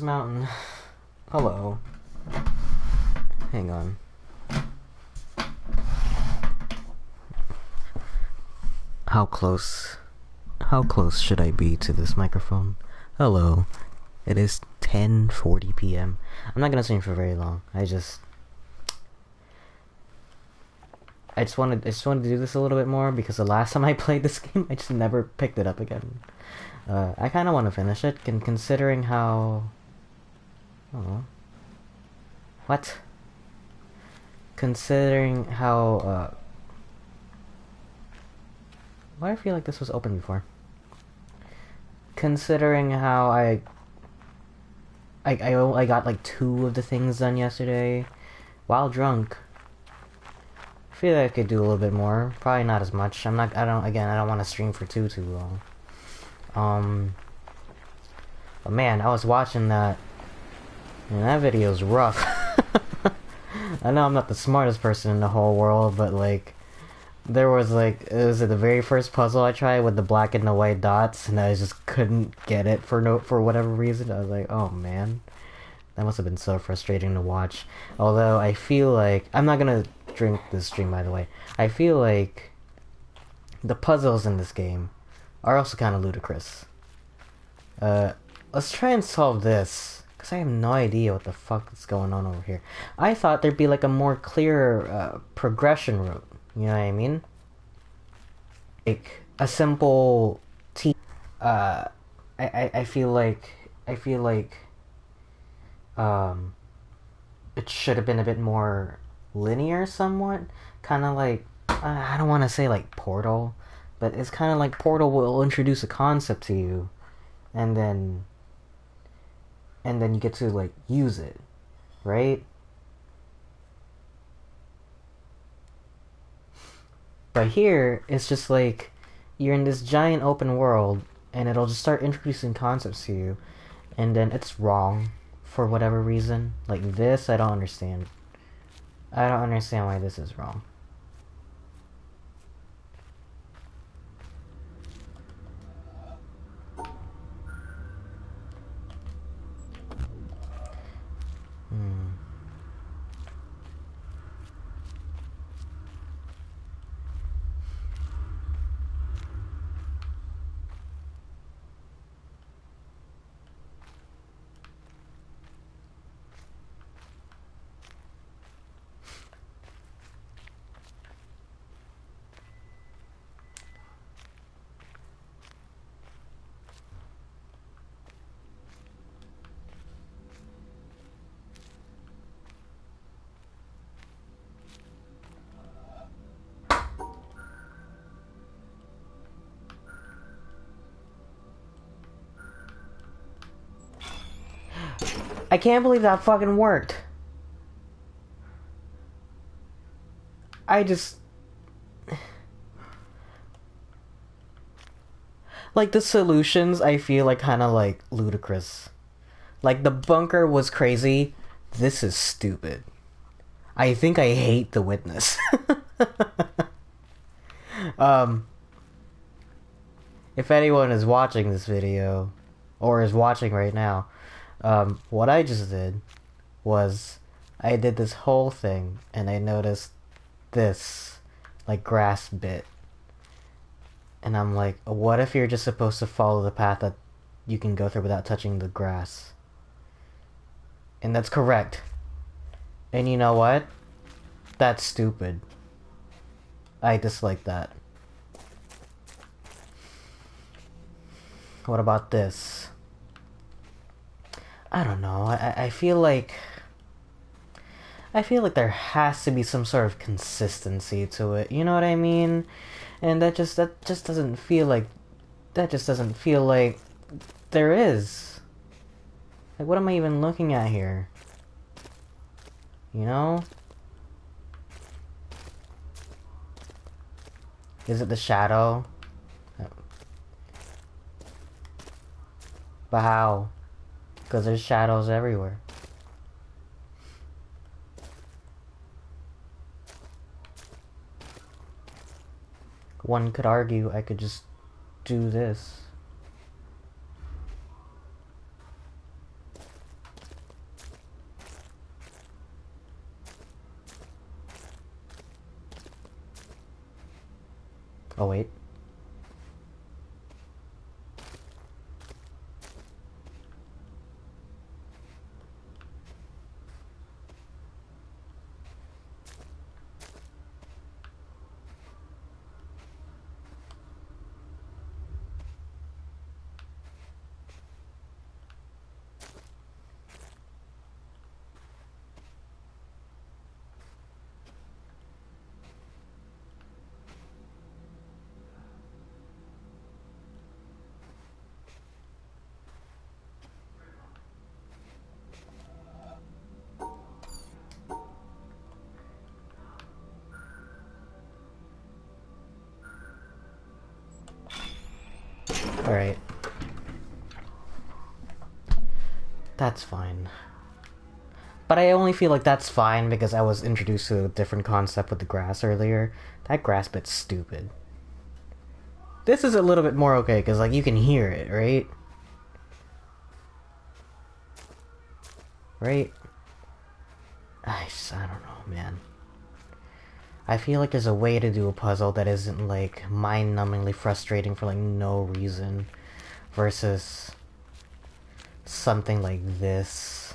Mountain. Hello. Hang on. How close? How close should I be to this microphone? Hello. It is 10:40 p.m. I'm not gonna stream for very long. I just wanted to do this a little bit more because the last time I played this game, I just never picked it up again. I kind of want to finish it, considering how. Oh. What? Considering how. Why do I feel like this was open before? Considering how I got like 2 of the things done yesterday while drunk. I feel like I could do a little bit more. Probably not as much. I don't want to stream for too long. But man, I was watching that, and that video's rough. I know I'm not the smartest person in the whole world, but like, there was like, it was the very first puzzle I tried with the black and the white dots, and I just couldn't get it for whatever reason. I was like, oh man, that must have been so frustrating to watch. Although I feel like I'm not gonna drink this stream, by the way. I feel like the puzzles in this game are also kind of ludicrous. Let's try and solve this, because I have no idea what the fuck is going on over here. I thought there'd be like a more clear progression route. You know what I mean? Like a simple T. I feel like it should have been a bit more linear, somewhat. Kind of like, I don't want to say like Portal, but it's kind of like Portal will introduce a concept to you, and then you get to like use it, right? But here, it's just like, you're in this giant open world, and it'll just start introducing concepts to you, and then it's wrong for whatever reason. Like this, I don't understand. I don't understand why this is wrong. Hmm. I can't believe that fucking worked. I just... Like, the solutions, I feel like kind of like ludicrous. Like, the bunker was crazy. This is stupid. I think I hate the witness. um, if anyone is watching this video, or is watching right now, what I just did was I did this whole thing, and I noticed this, like, grass bit. And I'm like, what if you're just supposed to follow the path that you can go through without touching the grass? And that's correct. And you know what? That's stupid. I dislike that. What about this? I don't know. I feel like there has to be some sort of consistency to it. You know what I mean? And that just doesn't feel like there is. Like, what am I even looking at here? You know? Is it the shadow? But how? Because there's shadows everywhere. One could argue I could just do this. Oh, wait. Alright. That's fine. But I only feel like that's fine because I was introduced to a different concept with the grass earlier. That grass bit's stupid. This is a little bit more okay, because, like, you can hear it, right? Right? I don't know, man. I feel like there's a way to do a puzzle that isn't, like, mind-numbingly frustrating for, like, no reason. Versus something like this.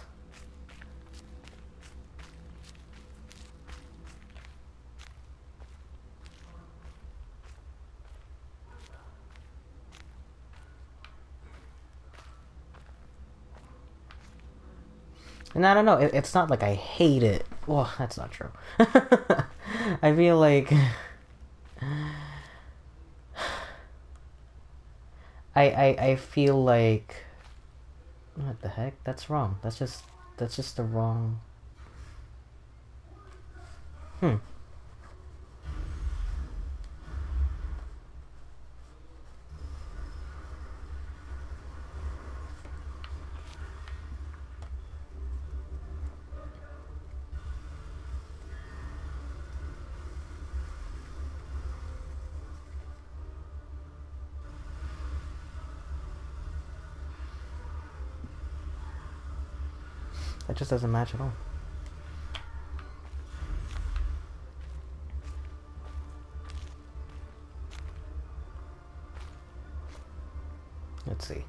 And I don't know, it's not like I hate it. Well, that's not true. I feel like... I feel like... What the heck? That's wrong. That's just the wrong... That just doesn't match at all. Let's see.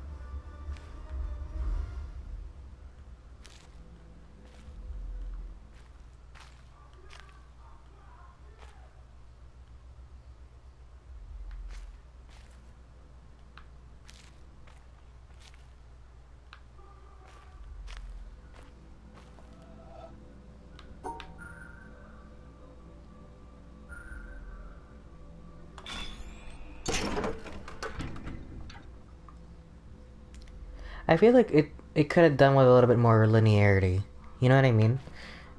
I feel like it could have done with a little bit more linearity. You know what I mean?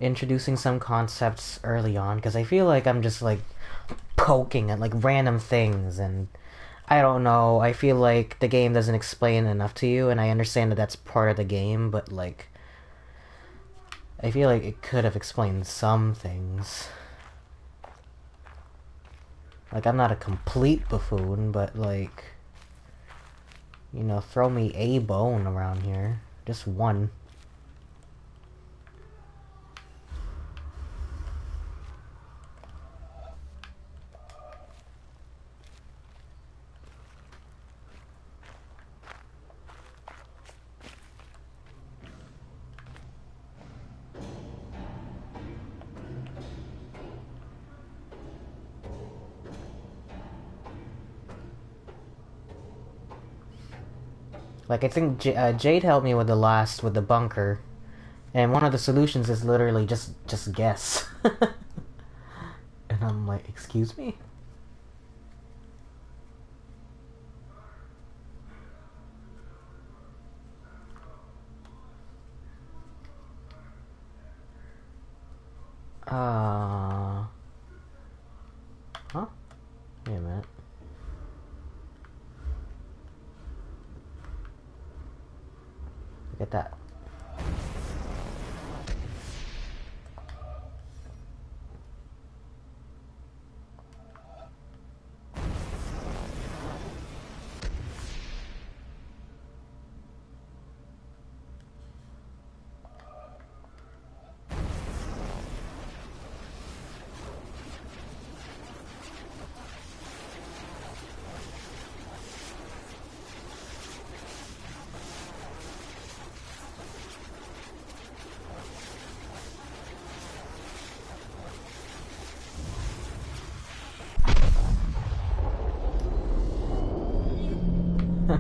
Introducing some concepts early on, because I feel like I'm just like poking at like random things, and I don't know. I feel like the game doesn't explain enough to you, and I understand that that's part of the game, but like I feel like it could have explained some things. Like, I'm not a complete buffoon, but like, you know, throw me a bone around here. Just one. Like, I think Jade helped me with the bunker. And one of the solutions is literally just guess. And I'm like, excuse me? Huh? Wait a minute. Look at that.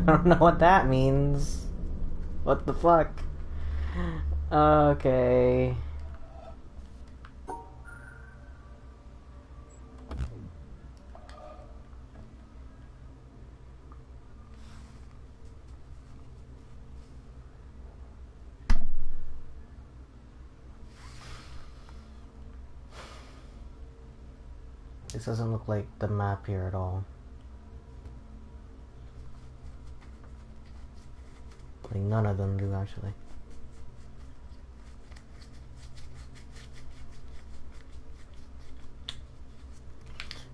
I don't know what that means. What the fuck? Okay. This doesn't look like the map here at all. Like, none of them do, actually.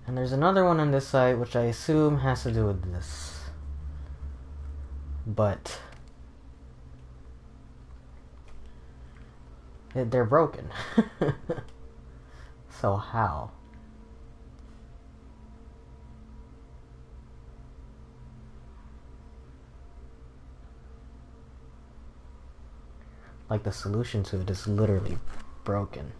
And there's another one on this site, which I assume has to do with this. But they're broken. So how? Like, the solution to it is literally broken.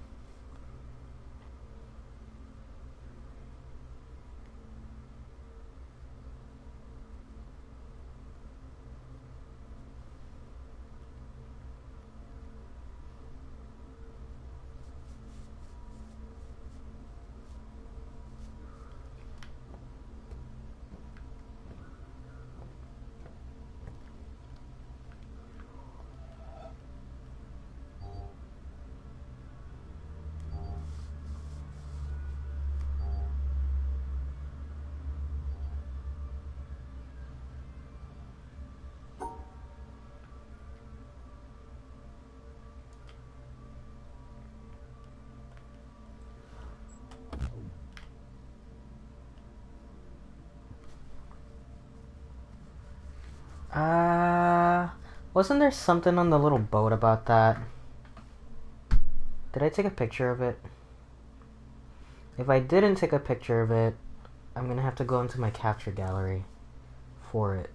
Wasn't there something on the little boat about that? Did I take a picture of it? If I didn't take a picture of it, I'm gonna have to go into my capture gallery for it.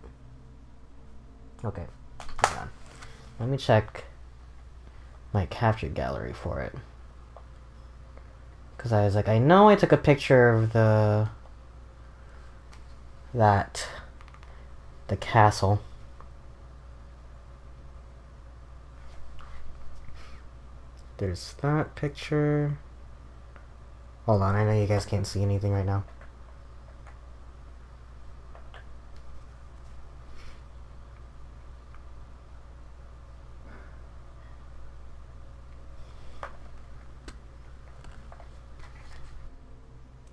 Okay, hold on. Let me check my capture gallery for it. Because I was like, I know I took a picture of the castle. There's that picture. Hold on, I know you guys can't see anything right now.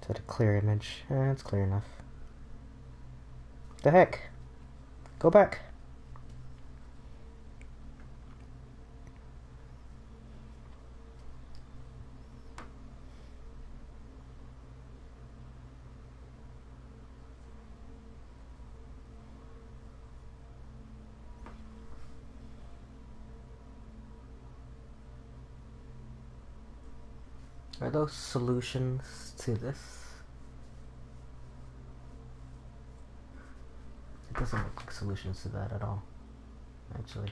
Is that a clear image? It's clear enough. The heck? Go back. Are those solutions to this? It doesn't look like solutions to that at all, actually.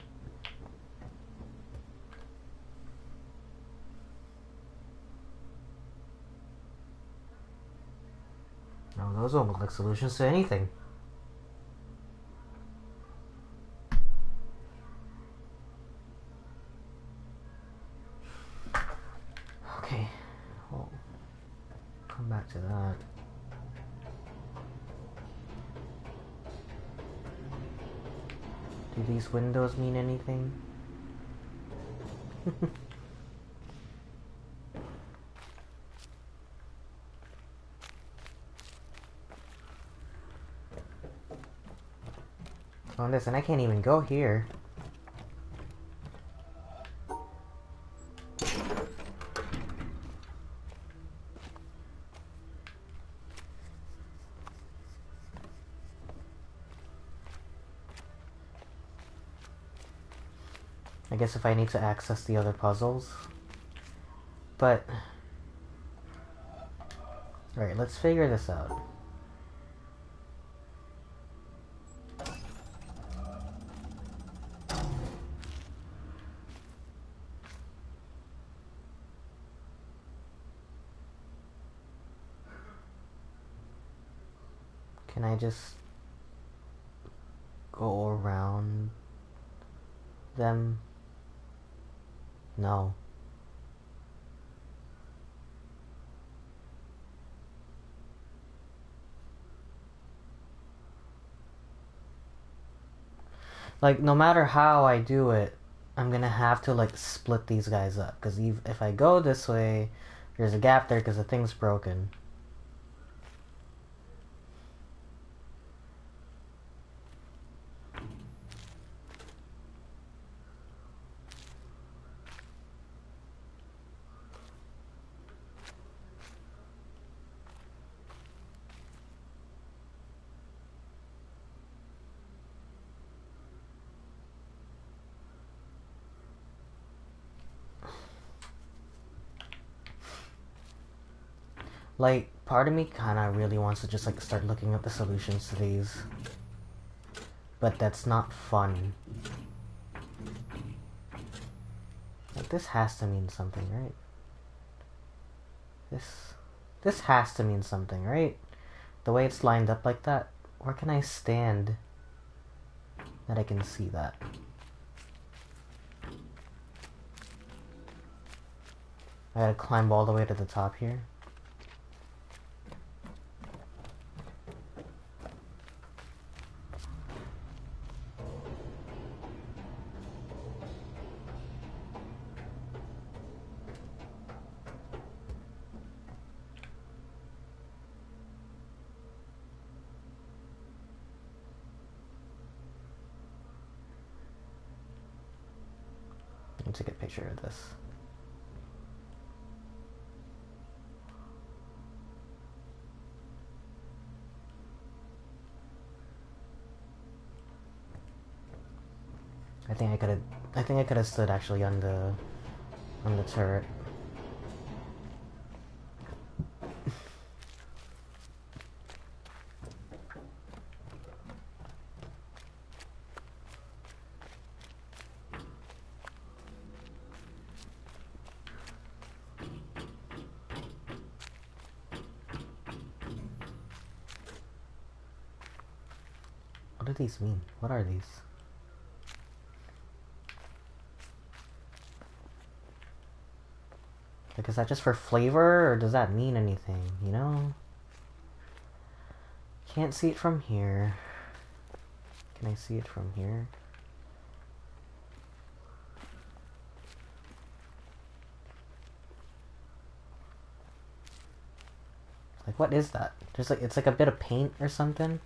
No, those don't look like solutions to anything. Okay, well, come back to that. Do these windows mean anything? On this, and I can't even go here. I guess if I need to access the other puzzles. But... Alright, let's figure this out. Can I just go around them? No. Like, no matter how I do it, I'm gonna have to, like, split these guys up. Because if I go this way, there's a gap there because the thing's broken. Like, part of me kind of really wants to just, like, start looking up the solutions to these. But that's not fun. Like, this has to mean something, right? This has to mean something, right? The way it's lined up like that. Where can I stand that I can see that? I gotta climb all the way to the top here. Let me take a picture of this. I think I could have stood actually on the turret. What do these mean? What are these? Like, is that just for flavor, or does that mean anything, you know? Can't see it from here. Can I see it from here? Like, what is that? There's like, it's like a bit of paint or something.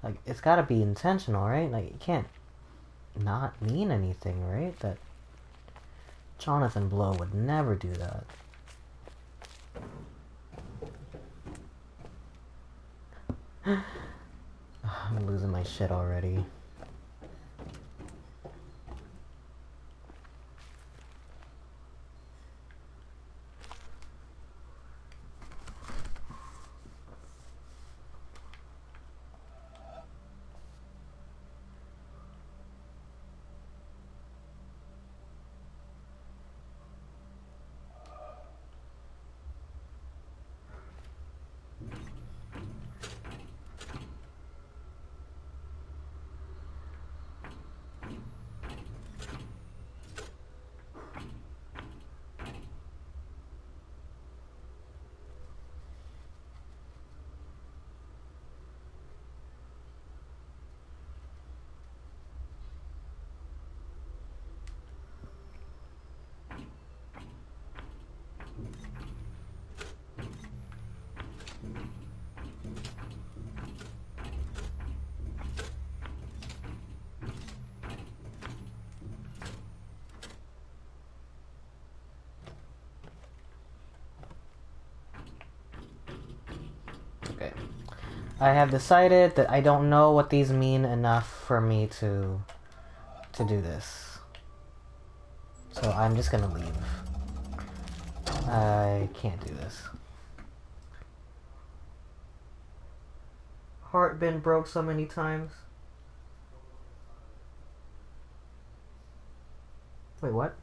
Like, it's gotta be intentional, right? Like, it can't not mean anything, right? That Jonathan Blow would never do that. I'm losing my shit already. Okay. I have decided that I don't know what these mean enough for me to do this. So I'm just gonna leave. I can't do this. Heart been broke so many times. Wait, what?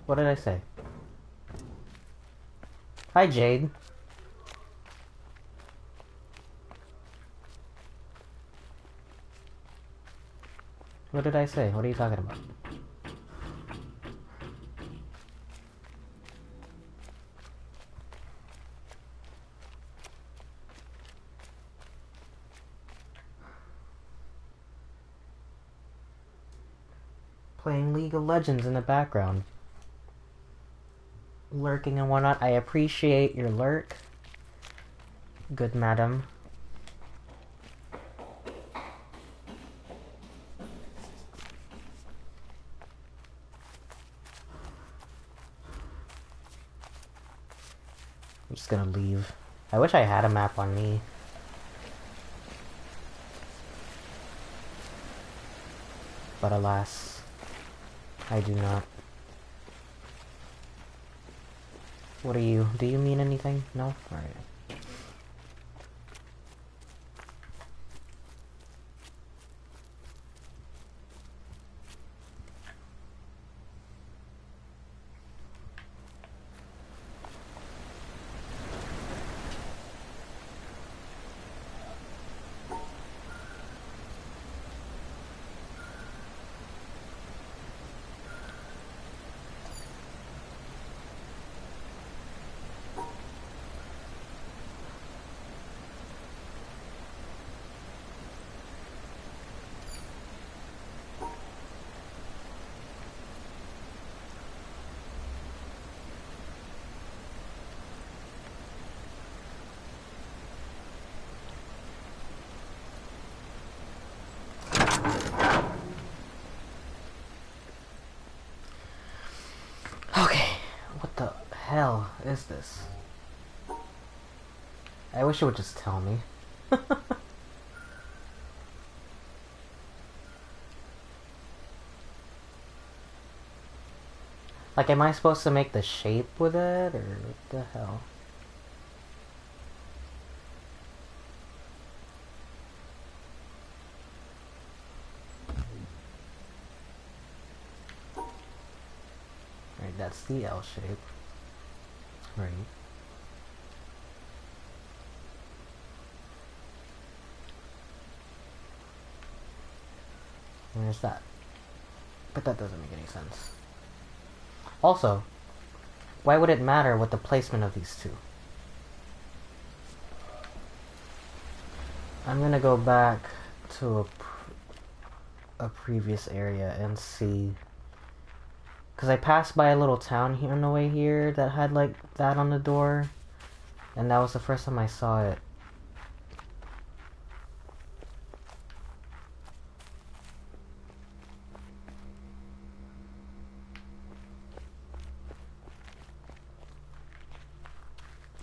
What did I say? Hi, Jade. What did I say? What are you talking about? Playing League of Legends in the background. Lurking and whatnot. I appreciate your lurk. Good madam. I'm just gonna leave. I wish I had a map on me. But alas, I do not. What are you? Do you mean anything? No? Alright. Okay, what the hell is this? I wish it would just tell me. Like, am I supposed to make the shape with it, or what the hell? Right, that's the L shape. Right. And there's that. But that doesn't make any sense. Also, why would it matter what the placement of these two? I'm gonna go back to a previous area and see. Because I passed by a little town here on the way here that had like that on the door. And that was the first time I saw it.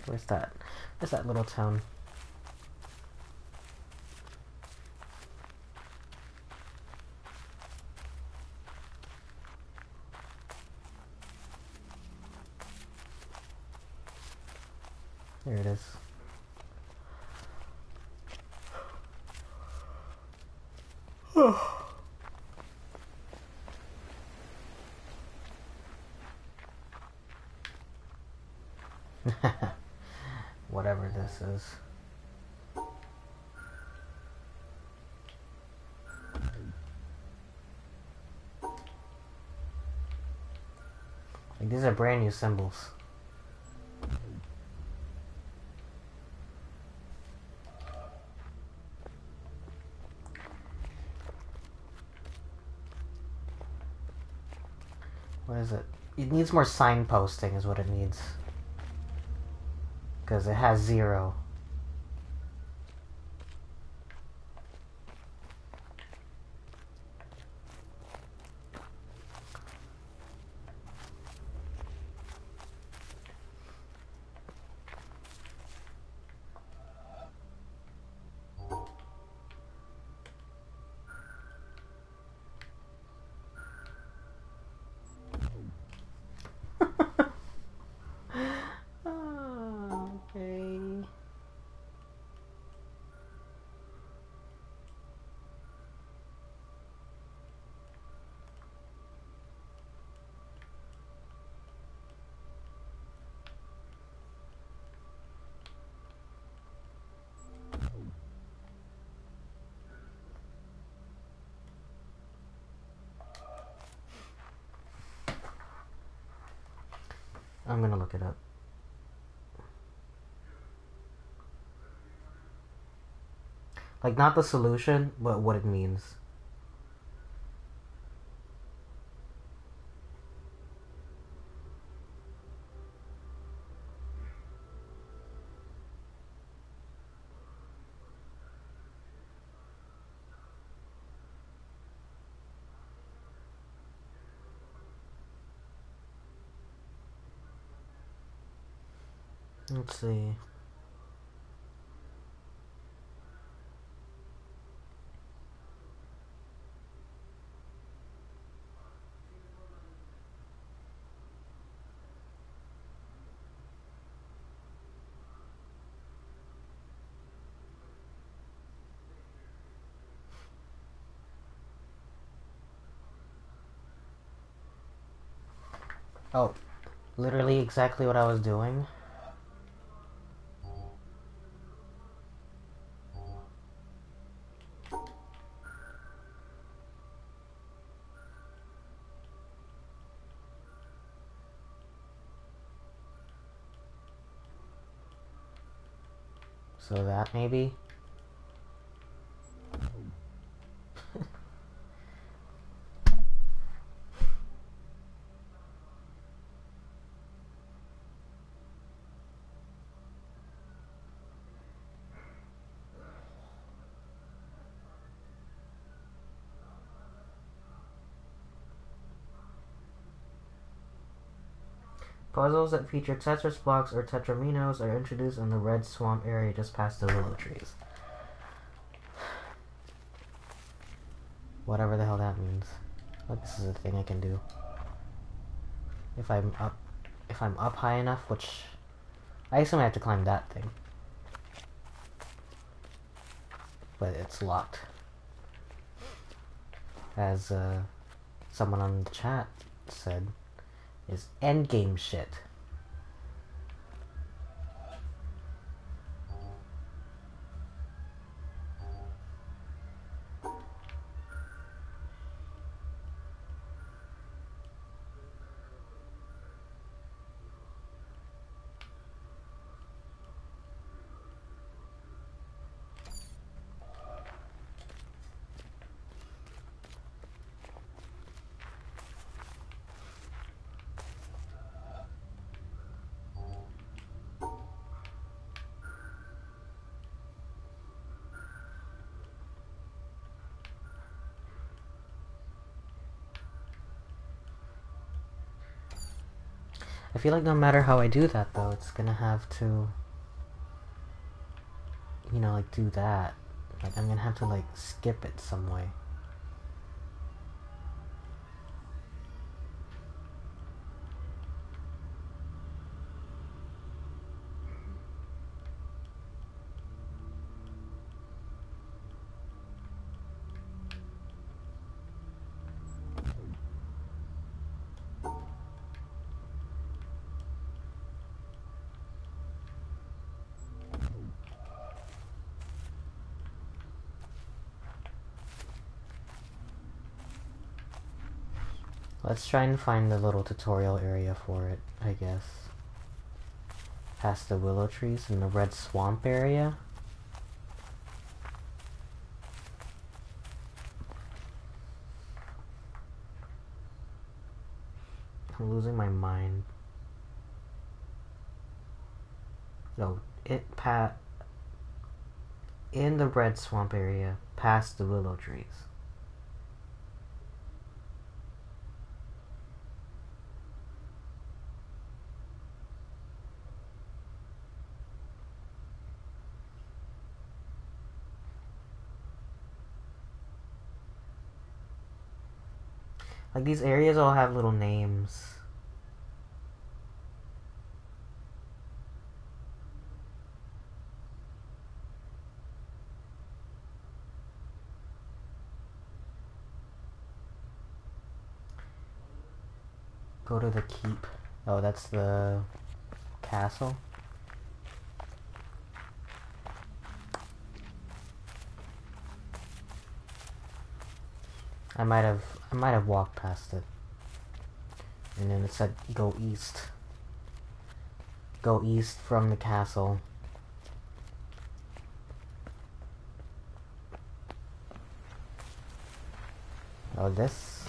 Where's that? Where's that little town? There it is. Whatever this is. Like, these are brand new symbols. What is it? It needs more signposting is what it needs. Because it has 0. Okay. I'm gonna look it up. Like, not the solution, but what it means. Let's see. Oh, literally exactly what I was doing. So that maybe. Puzzles that feature Tetris blocks or Tetraminos are introduced in the red swamp area just past the willow trees. Whatever the hell that means. But this is a thing I can do. If I'm up high enough, which I assume I have to climb that thing. But it's locked. As someone on the chat said, is endgame shit. I feel like no matter how I do that, though, it's gonna have to, you know, like, do that. Like, I'm gonna have to, like, skip it some way. Let's try and find the little tutorial area for it, I guess. Past the willow trees in the red swamp area. I'm losing my mind. No, in the red swamp area, past the willow trees. Like, these areas all have little names. Go to the keep. Oh, that's the castle. I might have walked past it. And then it said go east. go east from the castle. Oh, this?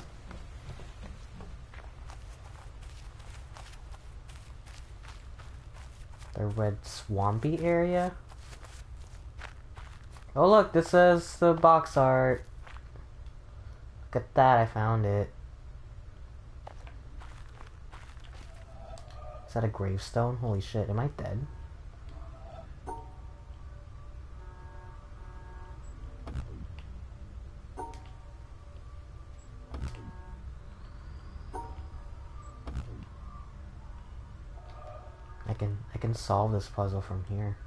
The red swampy area? Oh look, this is the box art. Look at that, I found it. Is that a gravestone? Holy shit, am I dead? I can solve this puzzle from here.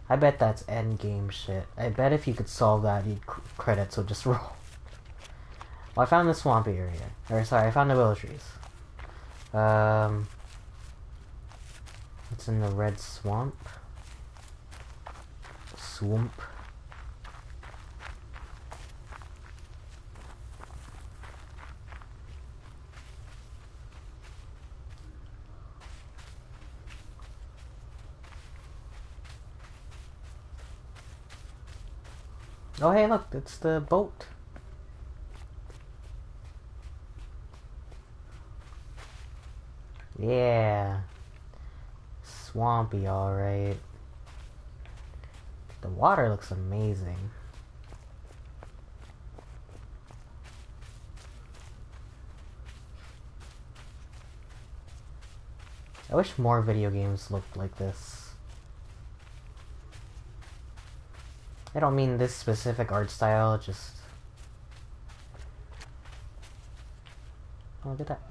I bet that's end game shit. I bet if you could solve that, you'd credits would just roll. Well, I found the swampy area. Or sorry, I found the willow trees. It's in the red swamp. Swamp. Oh hey, look, it's the boat. Yeah. Swampy, alright. The water looks amazing. I wish more video games looked like this. I don't mean this specific art style, just... Oh, look at that.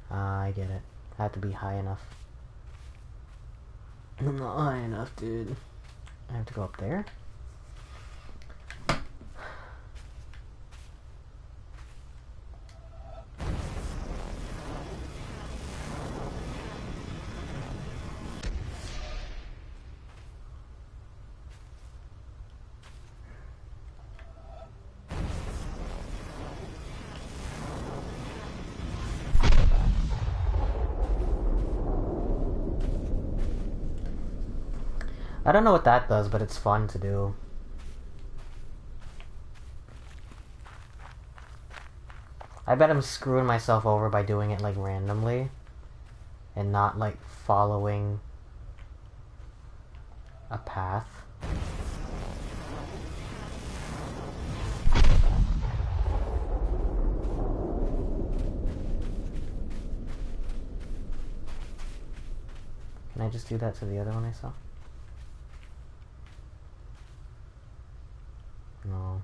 Ah, I get it. I have to be high enough. I'm not high enough, dude. I have to go up there? I don't know what that does, but it's fun to do. I bet I'm screwing myself over by doing it like randomly and not like following a path. Can I just do that to the other one I saw? No.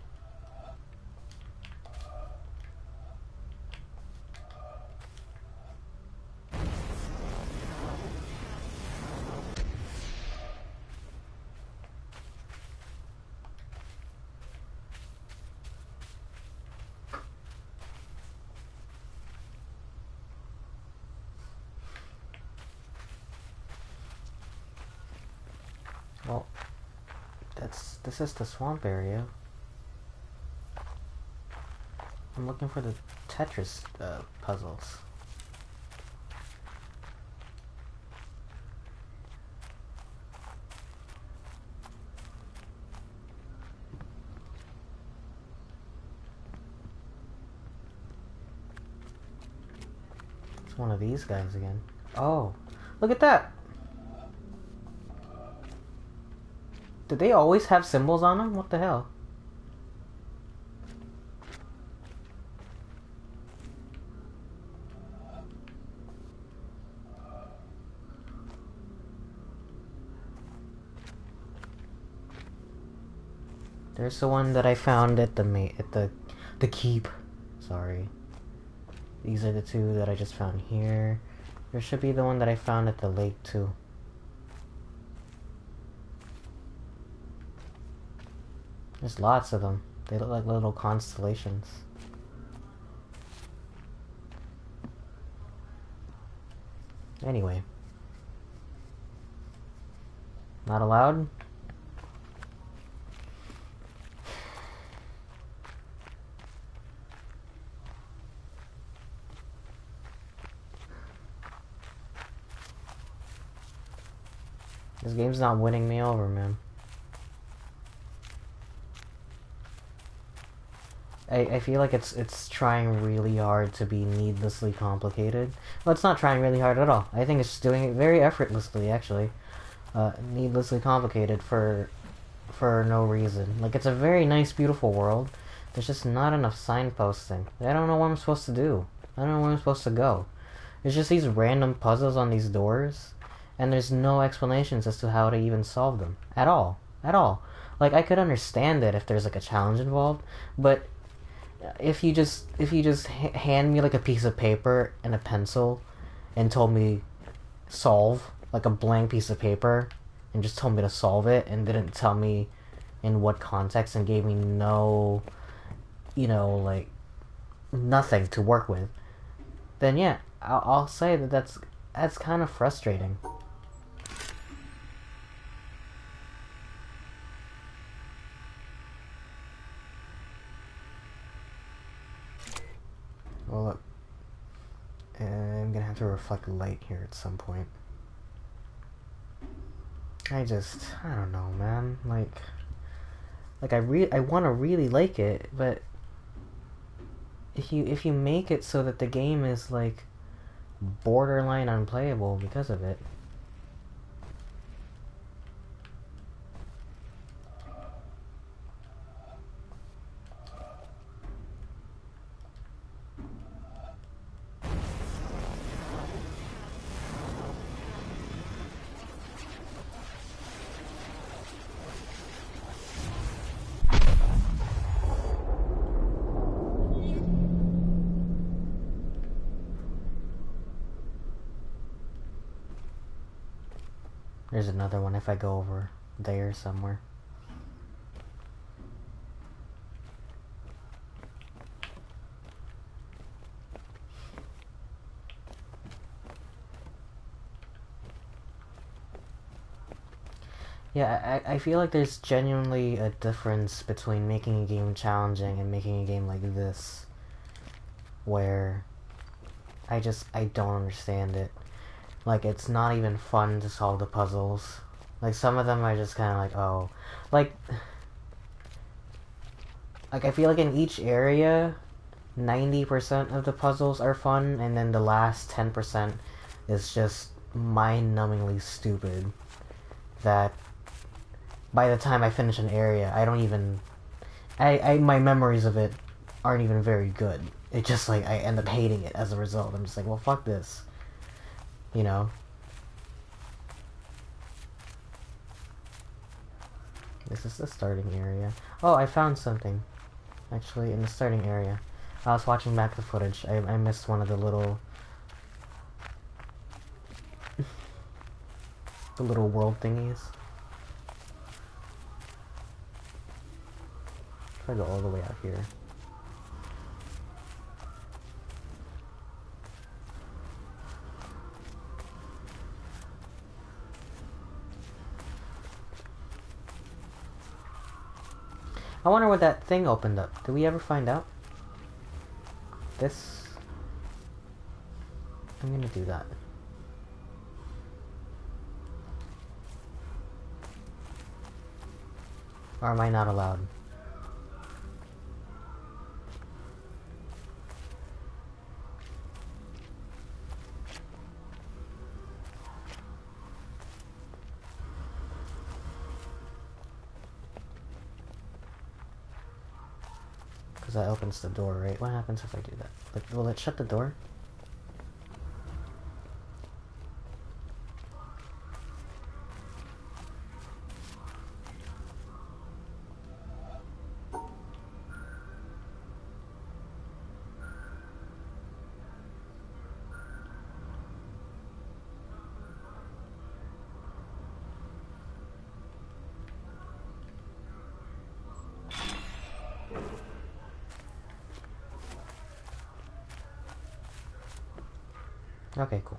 Well, this is the swamp area. I'm looking for the Tetris puzzles. It's one of these guys again. Oh, look at that! Did they always have symbols on them? What the hell? There's the one that I found at the keep. Sorry. These are the two that I just found here. There should be the one that I found at the lake too. There's lots of them. They look like little constellations. Anyway. Not allowed? This game's not winning me over, man. I feel like it's trying really hard to be needlessly complicated. Well, it's not trying really hard at all. I think it's just doing it very effortlessly, actually. Needlessly complicated for no reason. Like, it's a very nice, beautiful world. There's just not enough signposting. I don't know what I'm supposed to do. I don't know where I'm supposed to go. There's just these random puzzles on these doors, and there's no explanations as to how to even solve them. At all. At all. Like, I could understand it if there's, like, a challenge involved, but if you just hand me, like, a piece of paper and a pencil and told me solve, like a blank piece of paper, and just told me to solve it and didn't tell me in what context and gave me no, like, nothing to work with, then yeah, I'll say that's kind of frustrating. Well, look, I'm gonna have to reflect light here at some point. I don't know, man. Like I want to really like it, but if you make it so that the game is, like, borderline unplayable because of it. There's another one if I go over there somewhere. Yeah, I feel like there's genuinely a difference between making a game challenging and making a game like this, where I don't understand it. Like, it's not even fun to solve the puzzles. Like, some of them are just kind of like, oh. Like, I feel like in each area, 90% of the puzzles are fun, and then the last 10% is just mind-numbingly stupid. That by the time I finish an area, I don't even... my memories of it aren't even very good. It just, like, I end up hating it as a result. I'm just like, well, fuck this. You know? This is the starting area. Oh, I found something. Actually, in the starting area. I was watching back the footage. I missed one of the little... the little world thingies. If I go all the way out here. I wonder what that thing opened up. Did we ever find out? This... I'm gonna do that. Or am I not allowed? Because that opens the door, right? What happens if I do that? Like, will it shut the door? Okay, cool.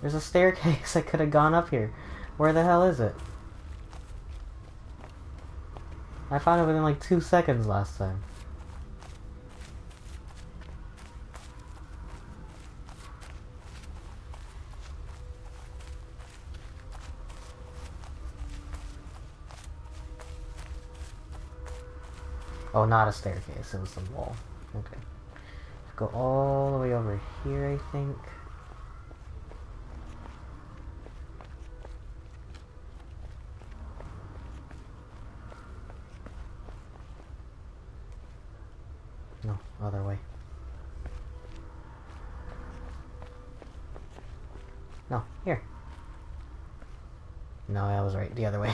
There's a staircase. I could have gone up here. Where the hell is it? I found it within like 2 seconds last time. Oh, not a staircase. It was the wall. Okay. Go all the way over here, I think. No, other way. No, here. No, I was right. The other way.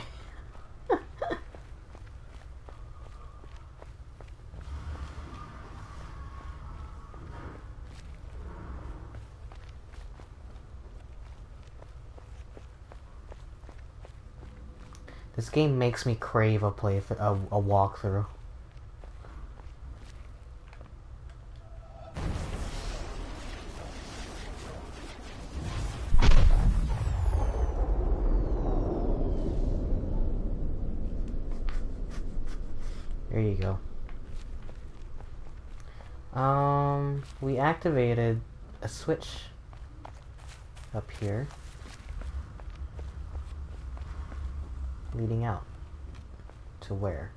This game makes me crave a walkthrough. There you go. We activated a switch up here, leading out to where?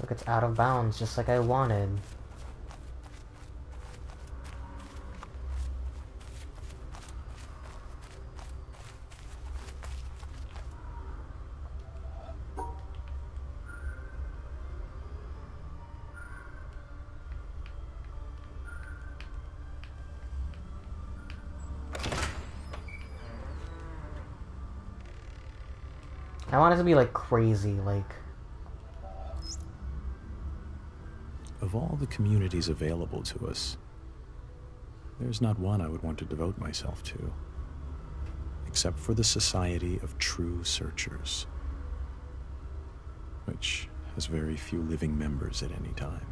Look, it's out of bounds, just like I wanted. I want it to be like crazy, like... Of all the communities available to us, there's not one I would want to devote myself to, except for the Society of True Searchers, which has very few living members at any time.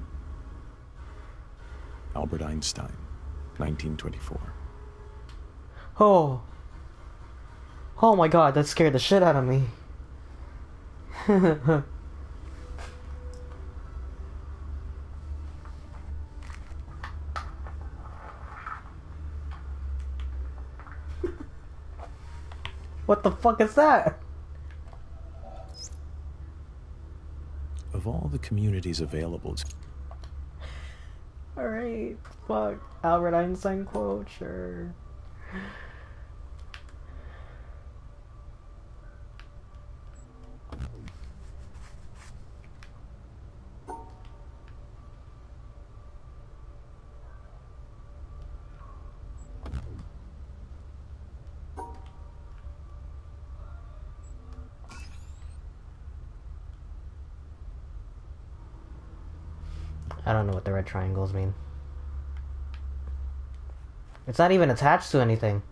Albert Einstein, 1924. Oh! Oh my god, that scared the shit out of me. What the fuck is that? Of all the communities available to... Alright, fuck. Albert Einstein quote, sure. I don't know what the red triangles mean. It's not even attached to anything.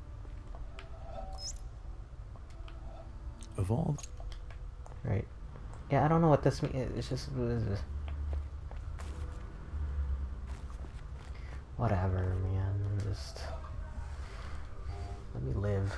Of all... Right. Yeah, I don't know what this means. It's just... Whatever, man. Just... Let me live.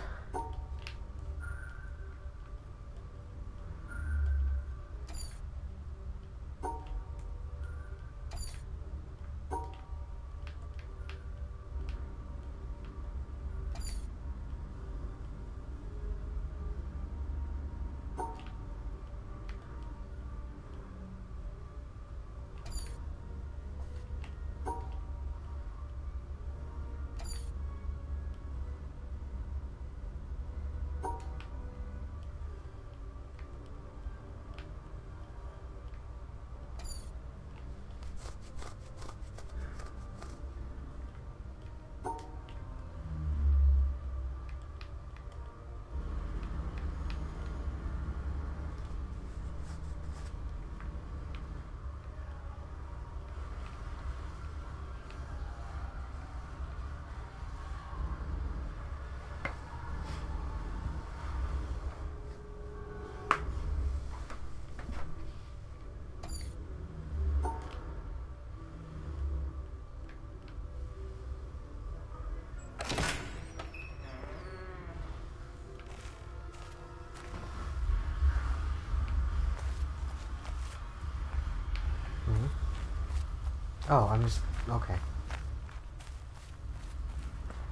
Oh, I'm just... Okay.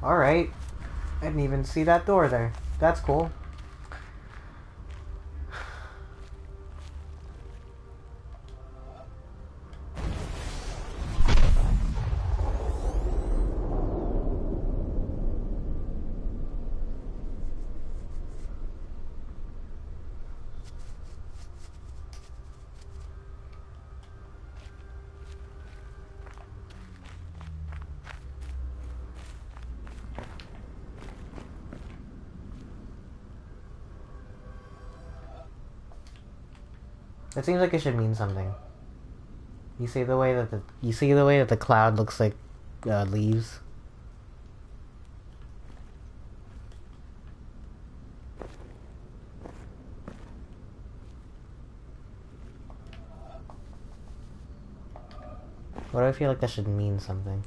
Alright. I didn't even see that door there. That's cool. It seems like it should mean something. You see the way that the cloud looks like leaves. What do I feel like that should mean something?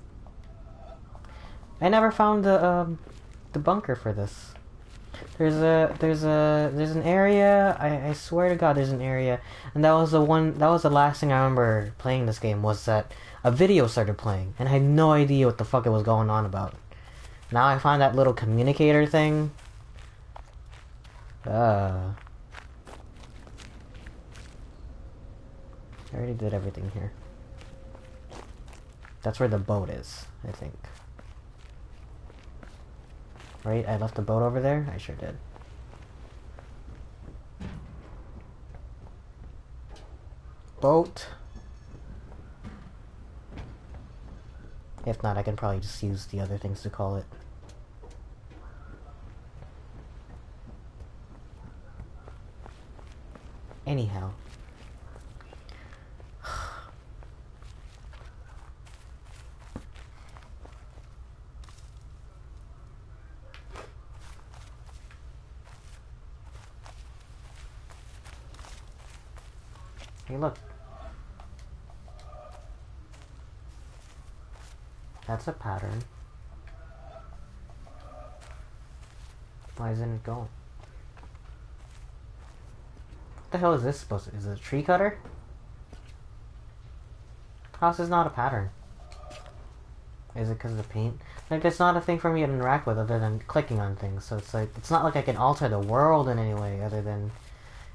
I never found the bunker for this. There's an area. I swear to God, there's an area, and that was the last thing I remember playing this game, was that a video started playing, and I had no idea what the fuck it was going on about. Now I find that little communicator thing. I already did everything here. That's where the boat is, I think. Right? I left the boat over there? I sure did. Boat. If not, I can probably just use the other things to call it. Anyhow. Hey, look. That's a pattern. Why isn't it going? What the hell is this supposed to... Is it a tree cutter? How is this not a pattern? Is it because of the paint? Like, it's not a thing for me to interact with other than clicking on things. So it's like... It's not like I can alter the world in any way other than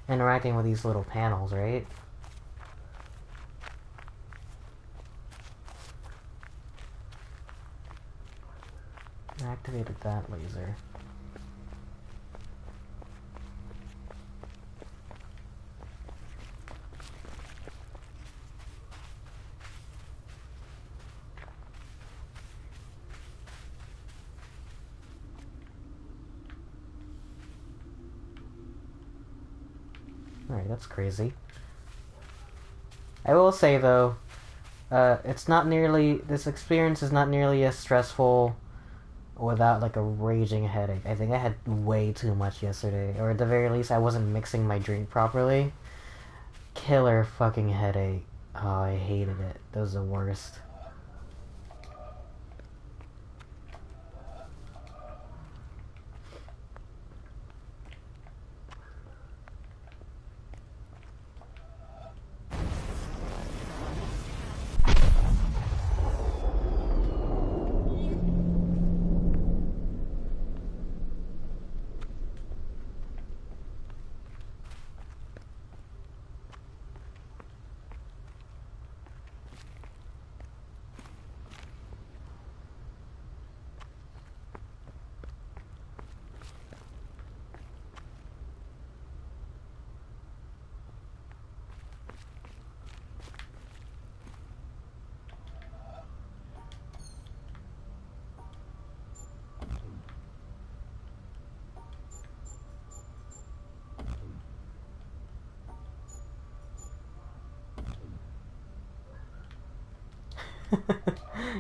interacting with these little panels, right? I activated that laser. Alright, that's crazy. I will say, though, it's not nearly... This experience is not nearly as stressful without, like, a raging headache. I think I had way too much yesterday. Or at the very least, I wasn't mixing my drink properly. Killer fucking headache. Oh, I hated it. That was the worst.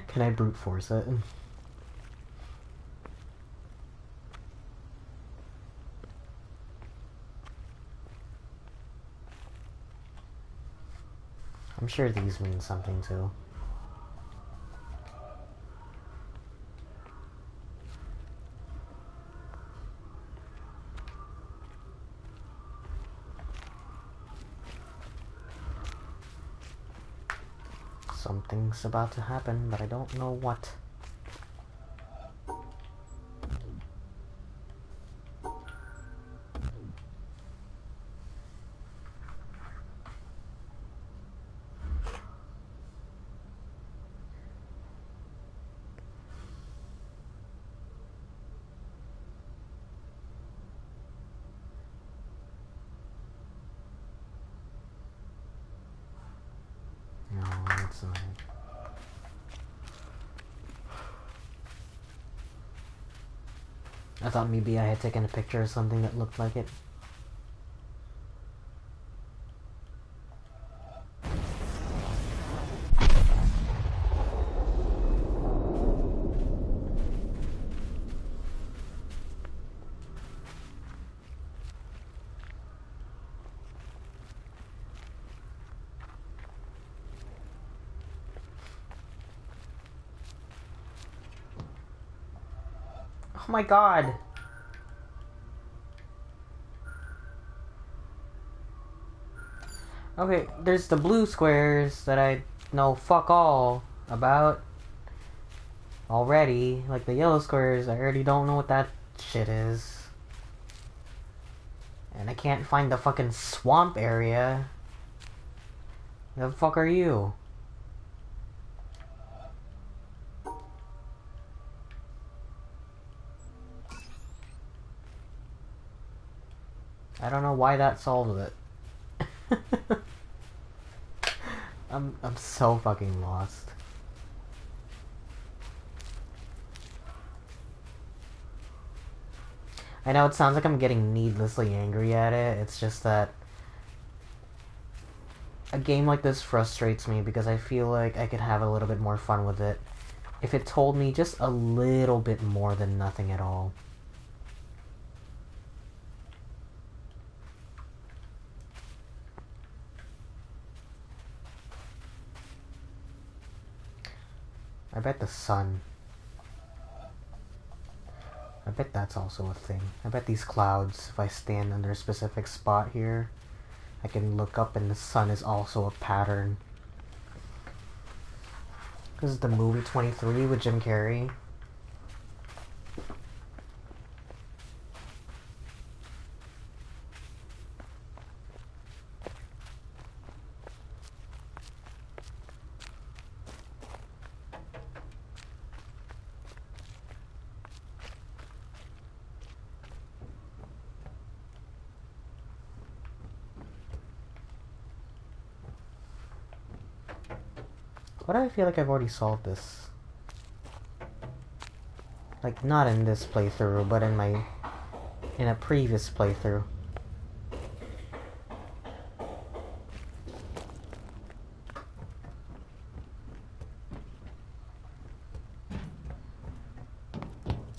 Can I brute force it? I'm sure these mean something too. Something's about to happen, but I don't know what. No, it's not. I thought maybe I had taken a picture of something that looked like it. Oh my god! Okay, there's the blue squares that I know fuck all about already. Like the yellow squares, I already don't know what that shit is. And I can't find the fucking swamp area. The fuck are you? I don't know why that solves it. I'm so fucking lost. I know it sounds like I'm getting needlessly angry at it. It's just that a game like this frustrates me because I feel like I could have a little bit more fun with it if it told me just a little bit more than nothing at all. I bet the sun. I bet that's also a thing. I bet these clouds, if I stand under a specific spot here, I can look up and the sun is also a pattern. This is the movie 23 with Jim Carrey. Why do I feel like I've already solved this? Like, not in this playthrough, but in a previous playthrough.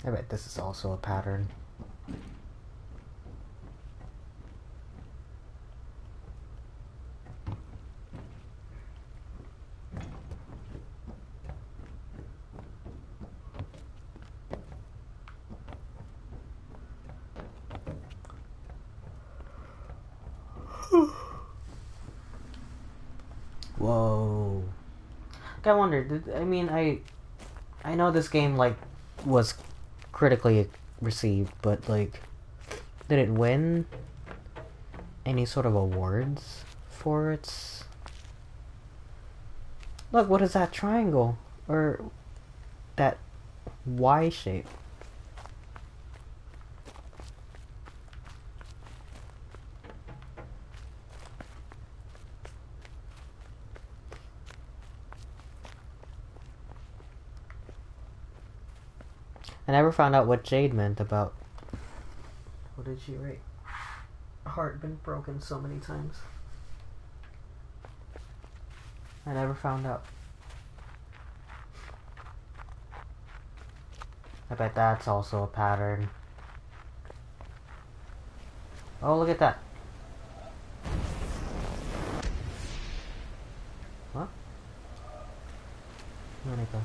I bet this is also a pattern. Whoa. I wonder, I know this game, like, was critically received, but, like, did it win any sort of awards for its... Look, what is that triangle? Or that Y shape? I never found out what Jade meant about... What did she write? Heart been broken so many times. I never found out. I bet that's also a pattern. Oh, look at that. What? Where'd it go?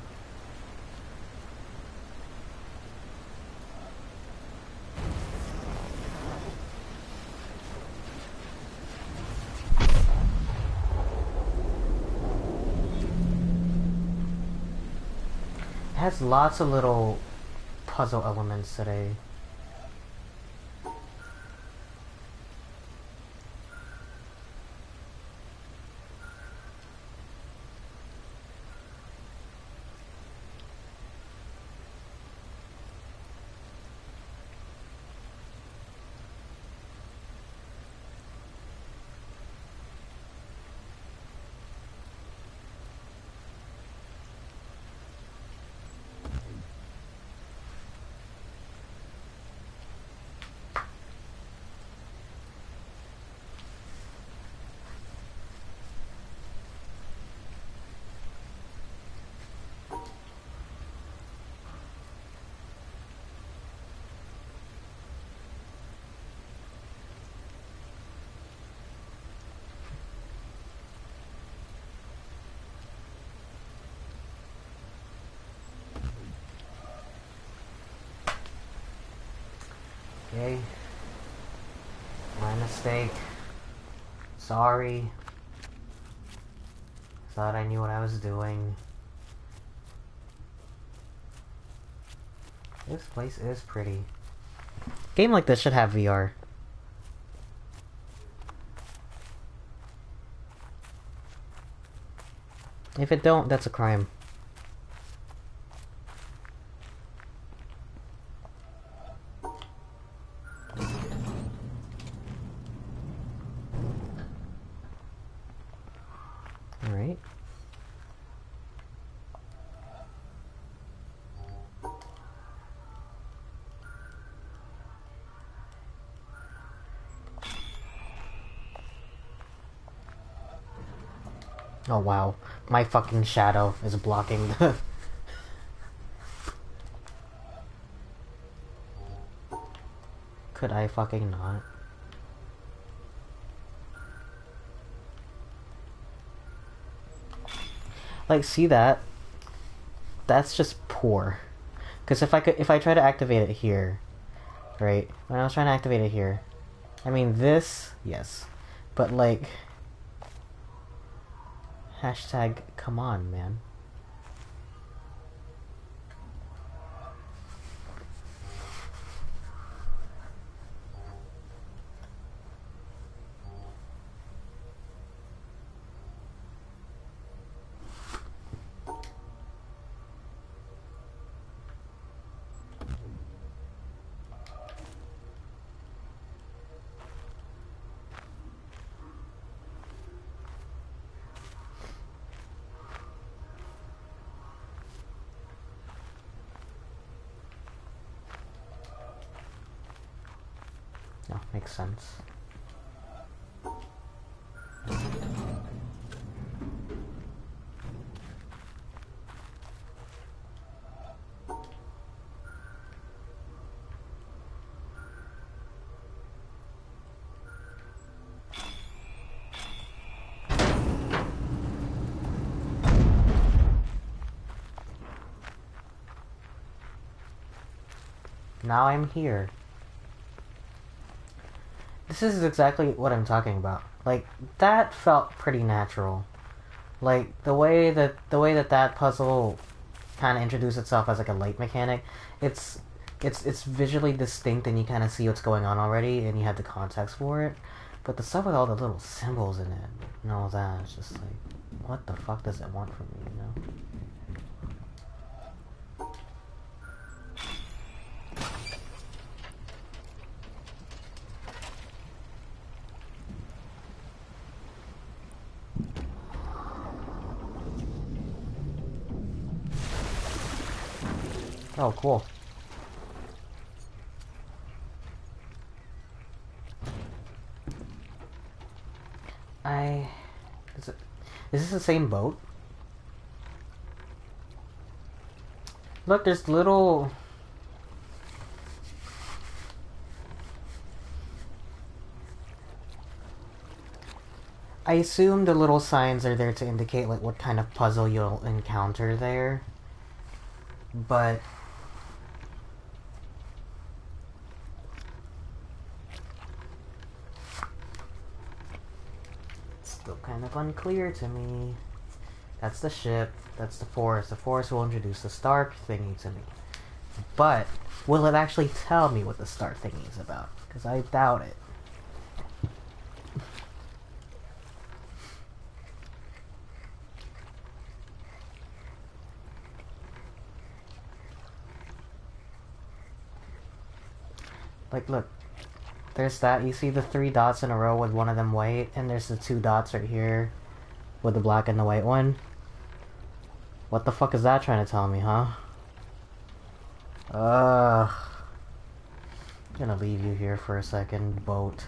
has lots of little puzzle elements today. Okay. My mistake. Sorry. Thought I knew what I was doing. This place is pretty. Game like this should have VR. If it don't, that's a crime. Alright. Oh wow, my fucking shadow is blocking the... Could I fucking not? Like, see that? That's just poor. Because if I try to activate it here, right? When I was trying to activate it here, I mean this, yes, but like, hashtag come on, man. No, makes sense. Now I'm here. This is exactly what I'm talking about. Like, that felt pretty natural. Like, the way that puzzle kind of introduced itself as like a light mechanic, it's visually distinct and you kind of see what's going on already and you have the context for it. But the stuff with all the little symbols in it and all that, it's just like, what the fuck does it want from me, you know? Oh, cool. Is this the same boat? Look, there's little... I assume the little signs are there to indicate like what kind of puzzle you'll encounter there. But... it's still kind of unclear to me. That's the ship. That's the forest. The forest will introduce the star thingy to me. But will it actually tell me what the star thingy is about? Because I doubt it. Like, look. There's that. You see the 3 dots in a row with one of them white? And there's the 2 dots right here with the black and the white one. What the fuck is that trying to tell me, huh? I'm gonna leave you here for a second, boat.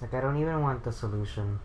Like, I don't even want the solution.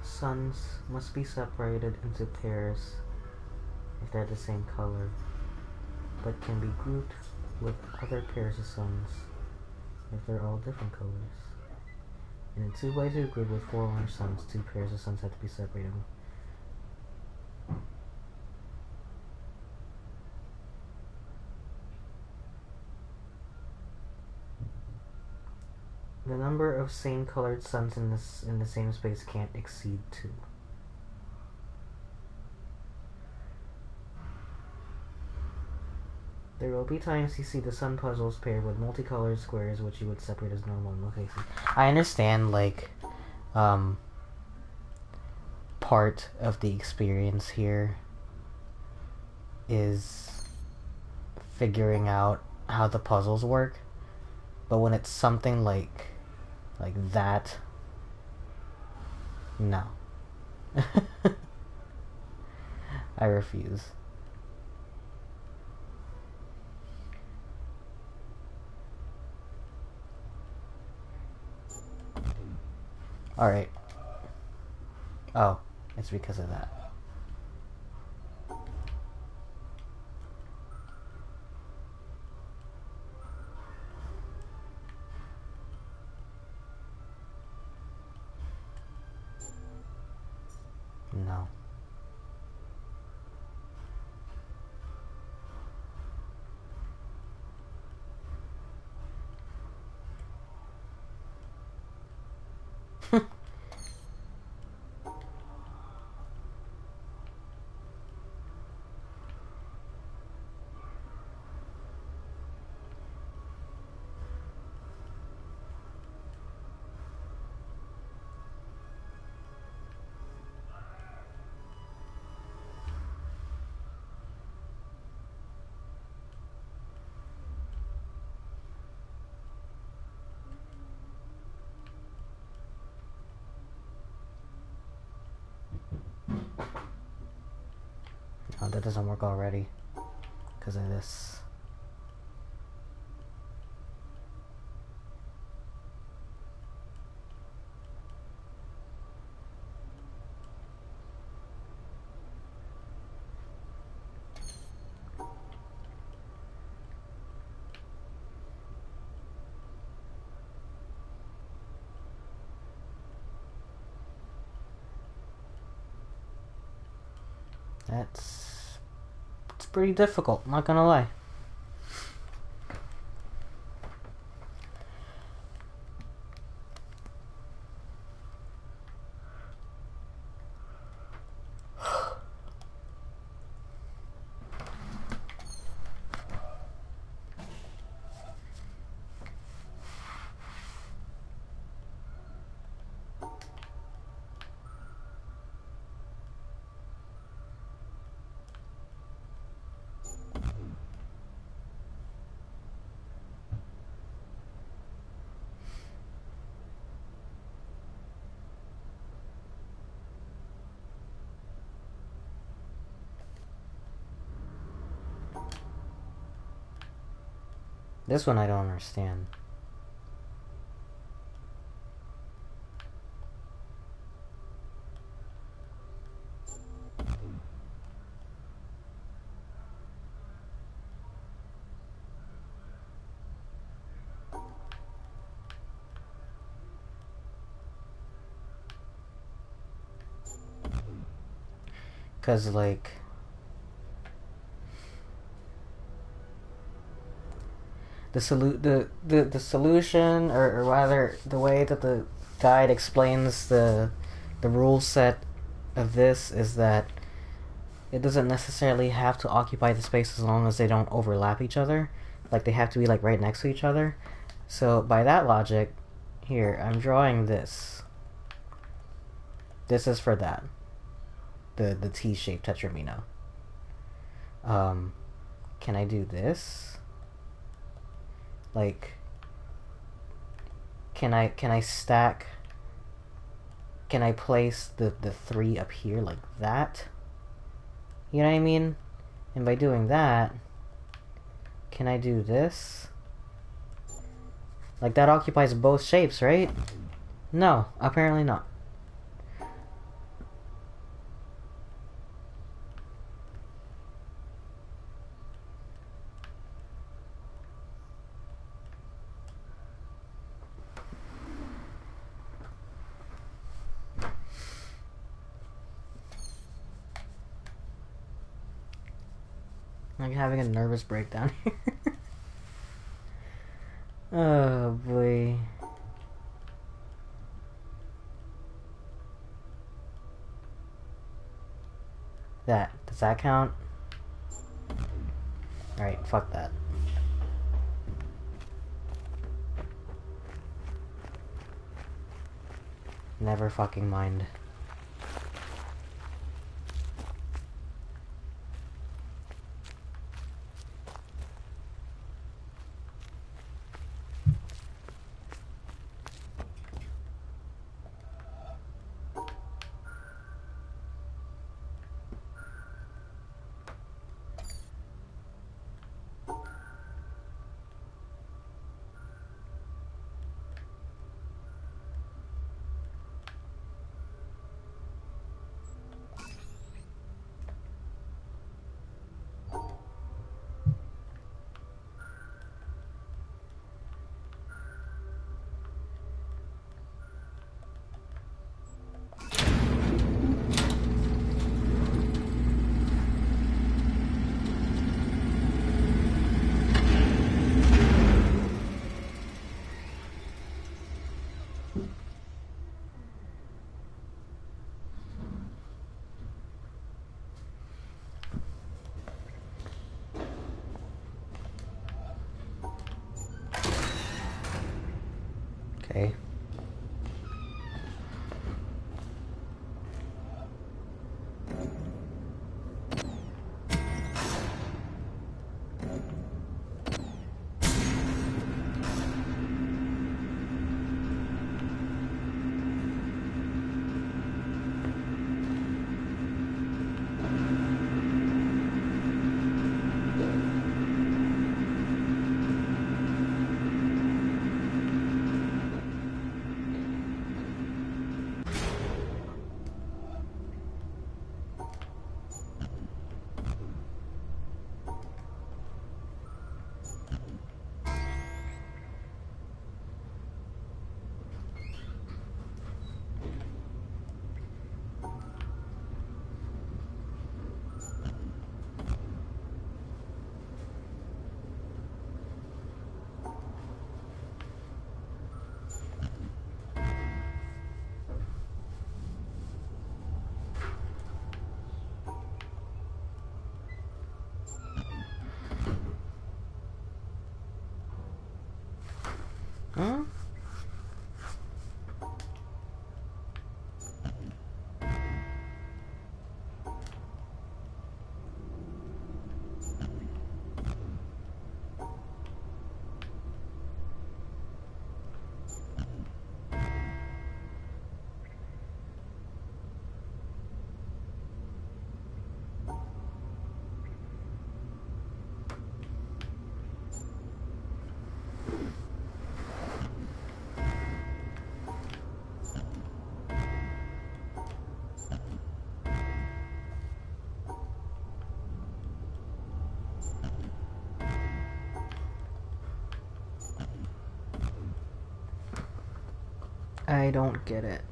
Suns must be separated into pairs if they're the same color, but can be grouped with other pairs of suns if they're all different colors. And in 2 ways of group with 4 orange suns, 2 pairs of suns have to be separated. The number of same-colored suns in the same space can't exceed 2. There will be times you see the sun puzzles paired with multicolored squares, which you would separate as normal in location. I understand, like, part of the experience here is figuring out how the puzzles work, but when it's something like that, no. I refuse. Alright. Oh, it's because of that. Oh, that doesn't work already. Because of this. It's pretty difficult, not gonna lie. This one I don't understand. Cause like the solution, or rather the way that the guide explains the rule set of this is that it doesn't necessarily have to occupy the space as long as they don't overlap each other. Like they have to be like right next to each other. So by that logic, here I'm drawing this. This is for that. The T-shaped tetramino. Can I do this? Like, can I stack? Can I place the 3 up here like that? You know what I mean? And by doing that, can I do this? Like that occupies both shapes, right? No, apparently not. I'm having a nervous breakdown here. Oh boy. Does that count? Alright, fuck that. Never fucking mind. Okay. I don't get it.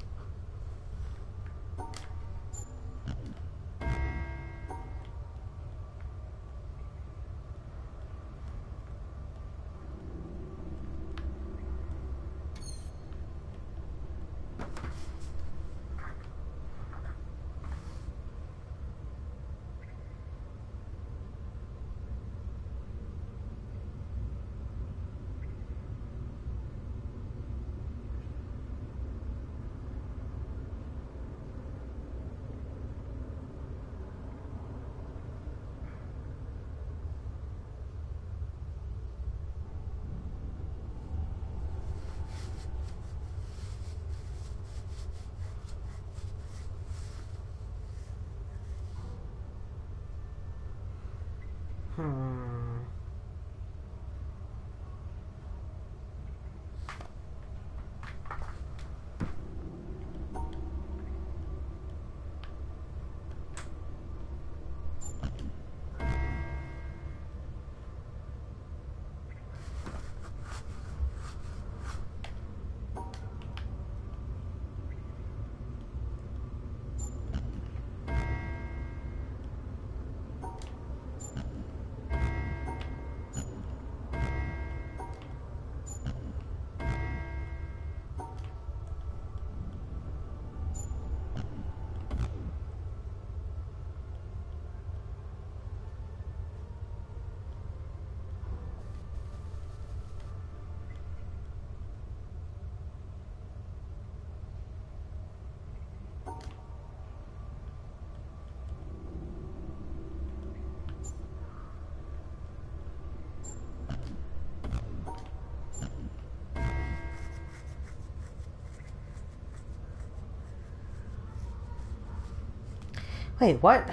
Wait, what?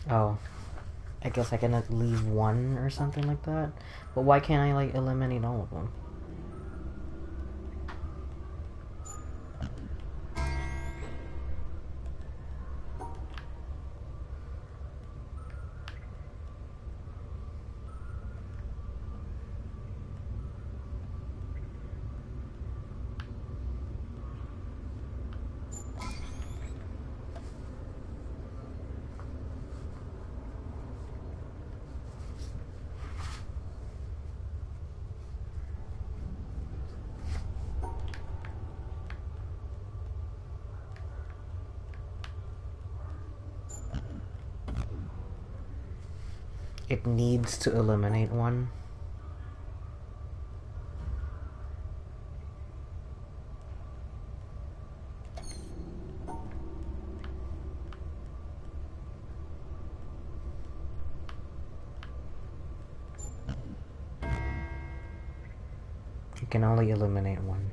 Oh, I guess I can leave one or something like that. But why can't I like eliminate all of them? It needs to eliminate one. You can only eliminate one.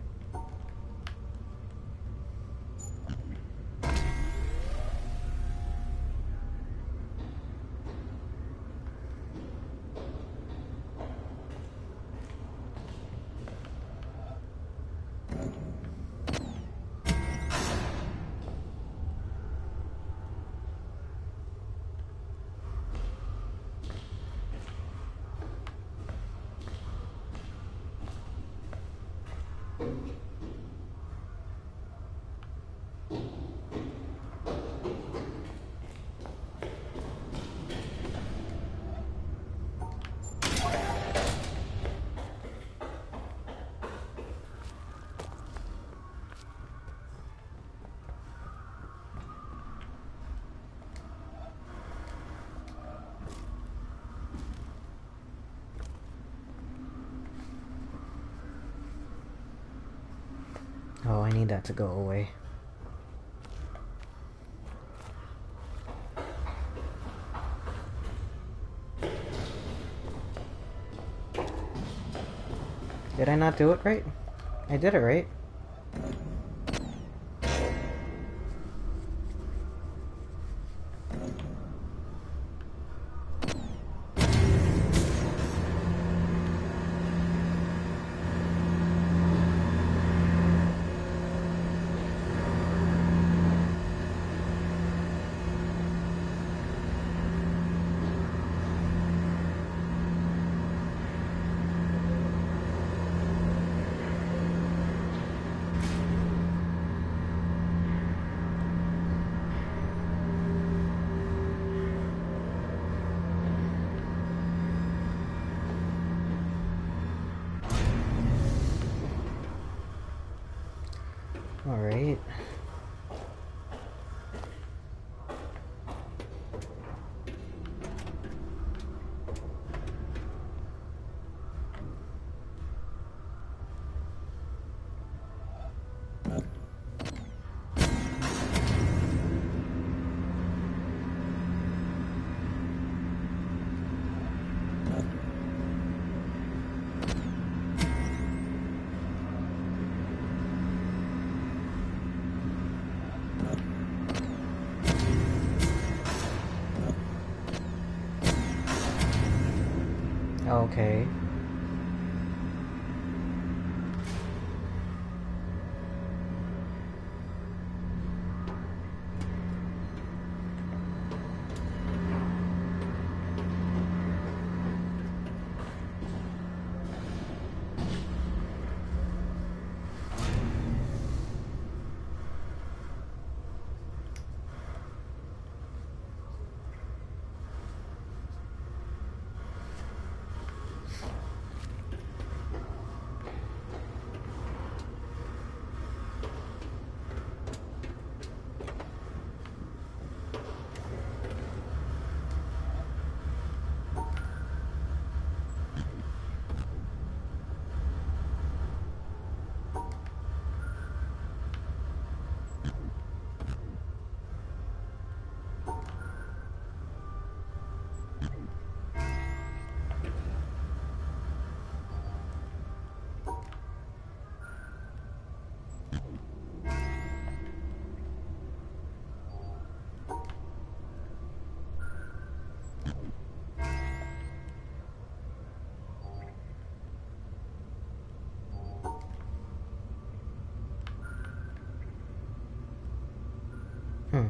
Oh, I need that to go away. Did I not do it right? I did it right. Alright. Okay. Hmm.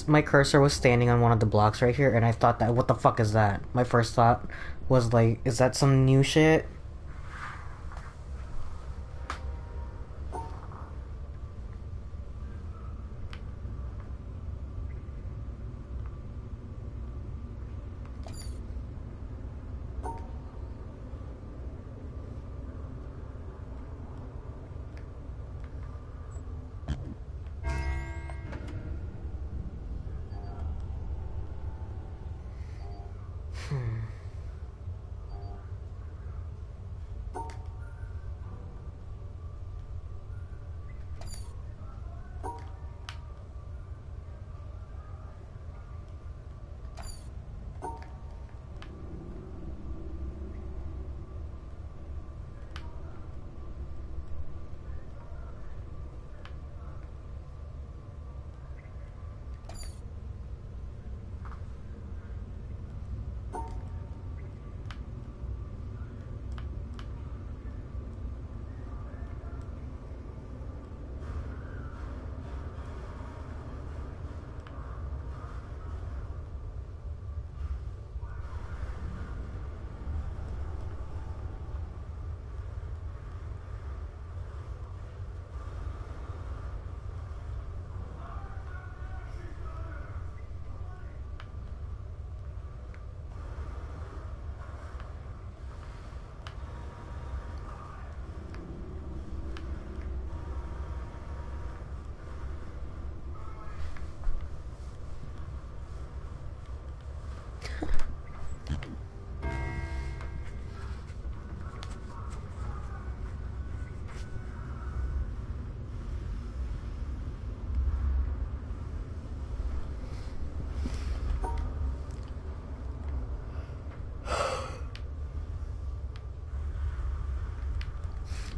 My cursor was standing on one of the blocks right here, and I thought that, what the fuck is that? My first thought was like, is that some new shit?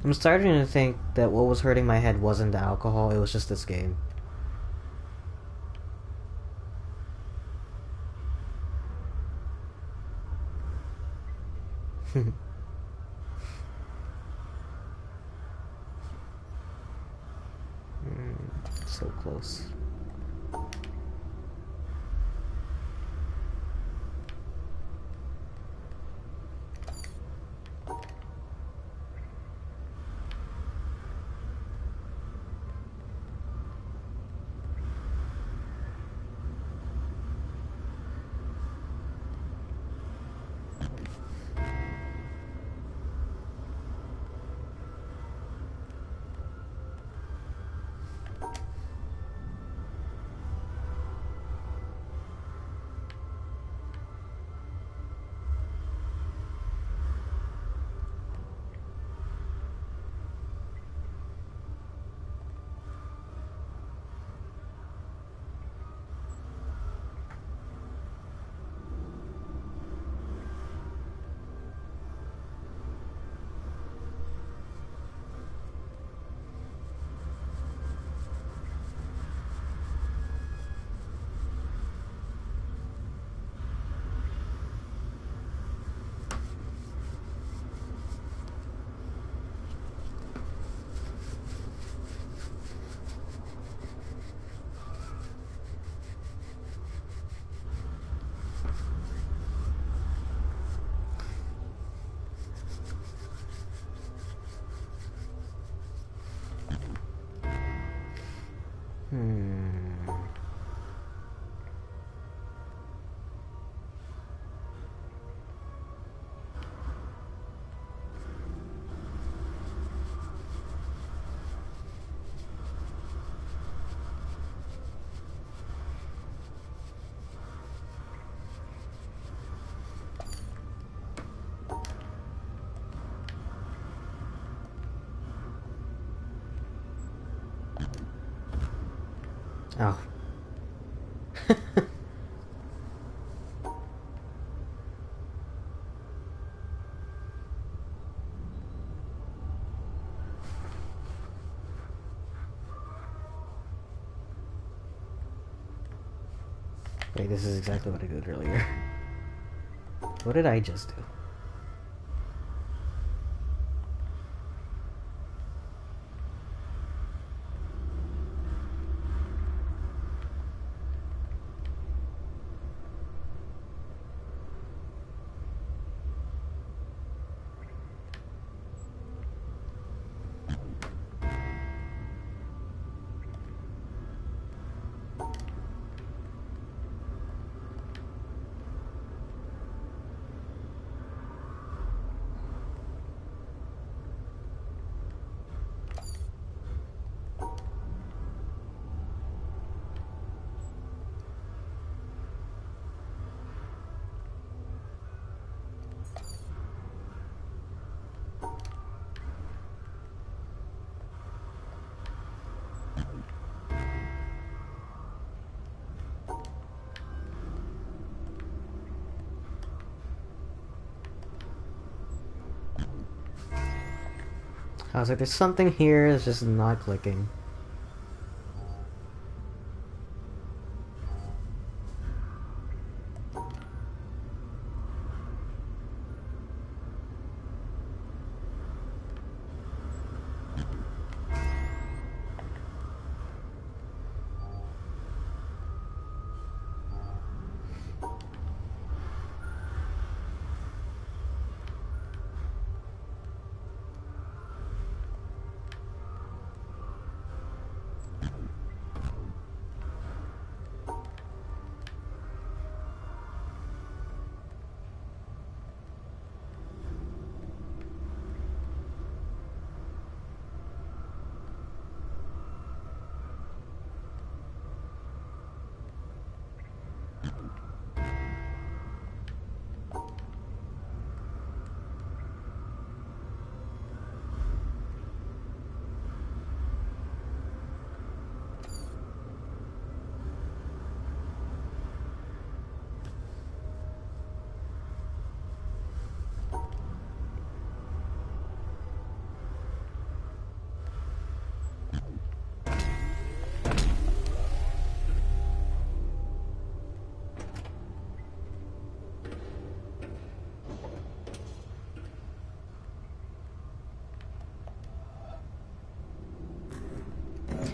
I'm starting to think that what was hurting my head wasn't the alcohol, it was just this game. So close. Oh. Wait, this is exactly what I did earlier. What did I just do? I was like, there's something here that's just not clicking.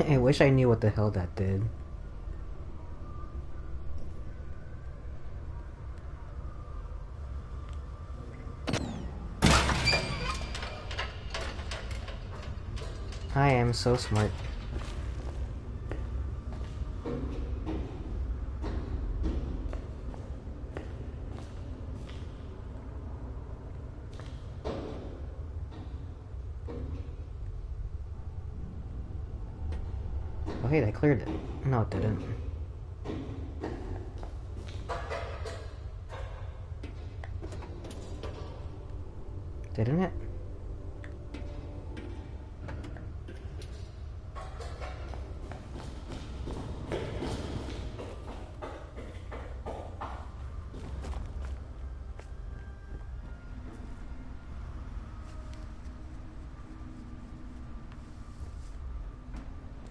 I wish I knew what the hell that did. I am so smart. Oh hey, that cleared it. No, it didn't. Didn't it?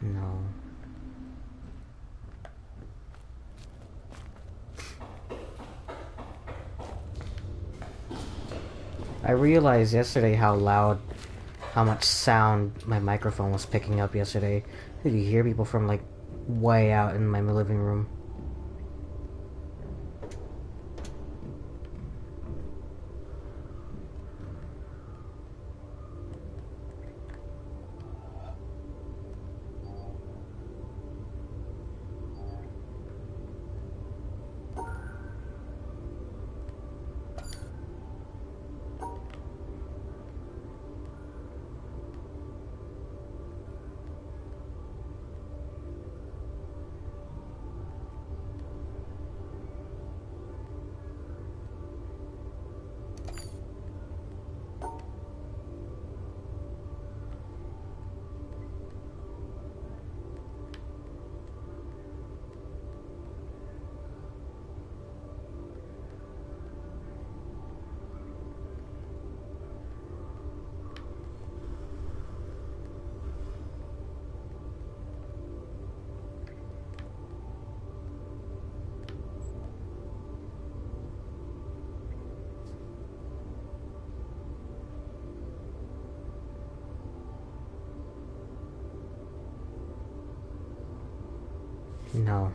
No. I realized yesterday how much sound my microphone was picking up yesterday. Did you hear people from like way out in my living room? No.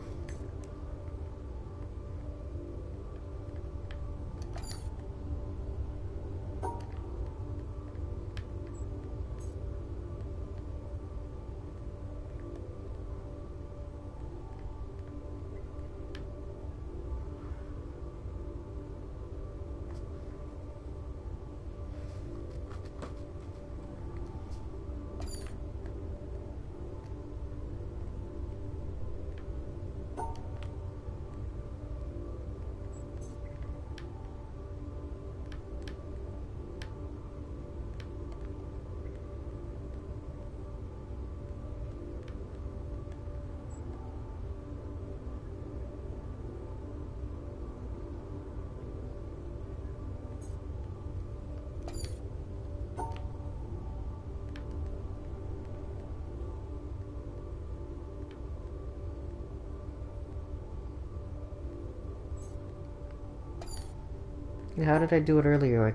How did I do it earlier?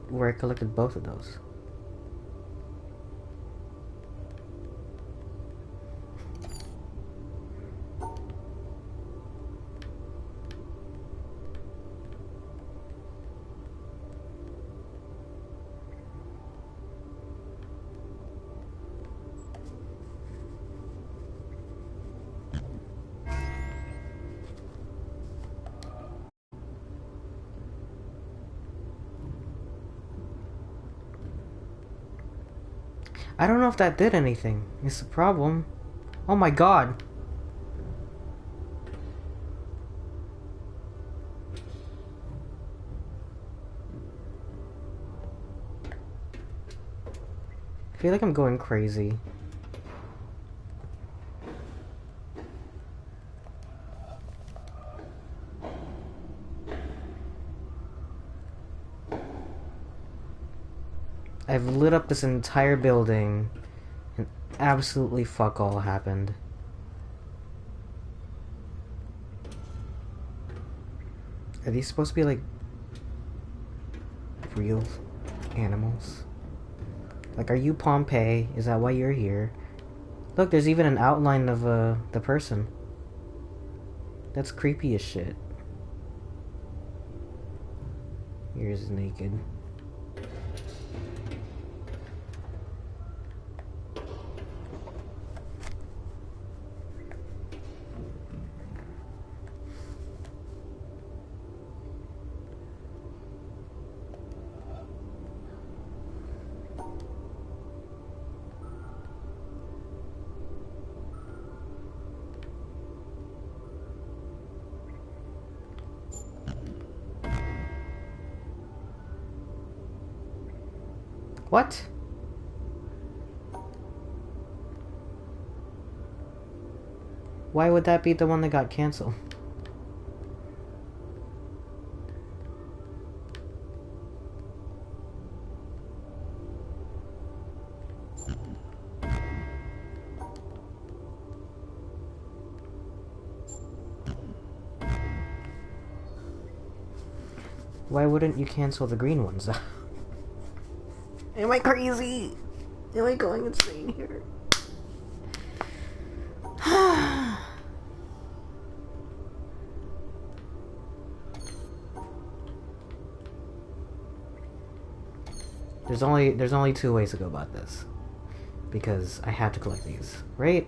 Where I collected both of those. I don't know if that did anything. It's the problem. Oh my god. I feel like I'm going crazy. I've lit up this entire building, and absolutely fuck all happened. Are these supposed to be, like, real animals? Like, are you Pompeii? Is that why you're here? Look, there's even an outline of the person. That's creepy as shit. Here's naked. What? Why would that be the one that got canceled? Why wouldn't you cancel the green ones? Am I crazy? Am I going insane here? There's only two ways to go about this. Because I have to collect these, right?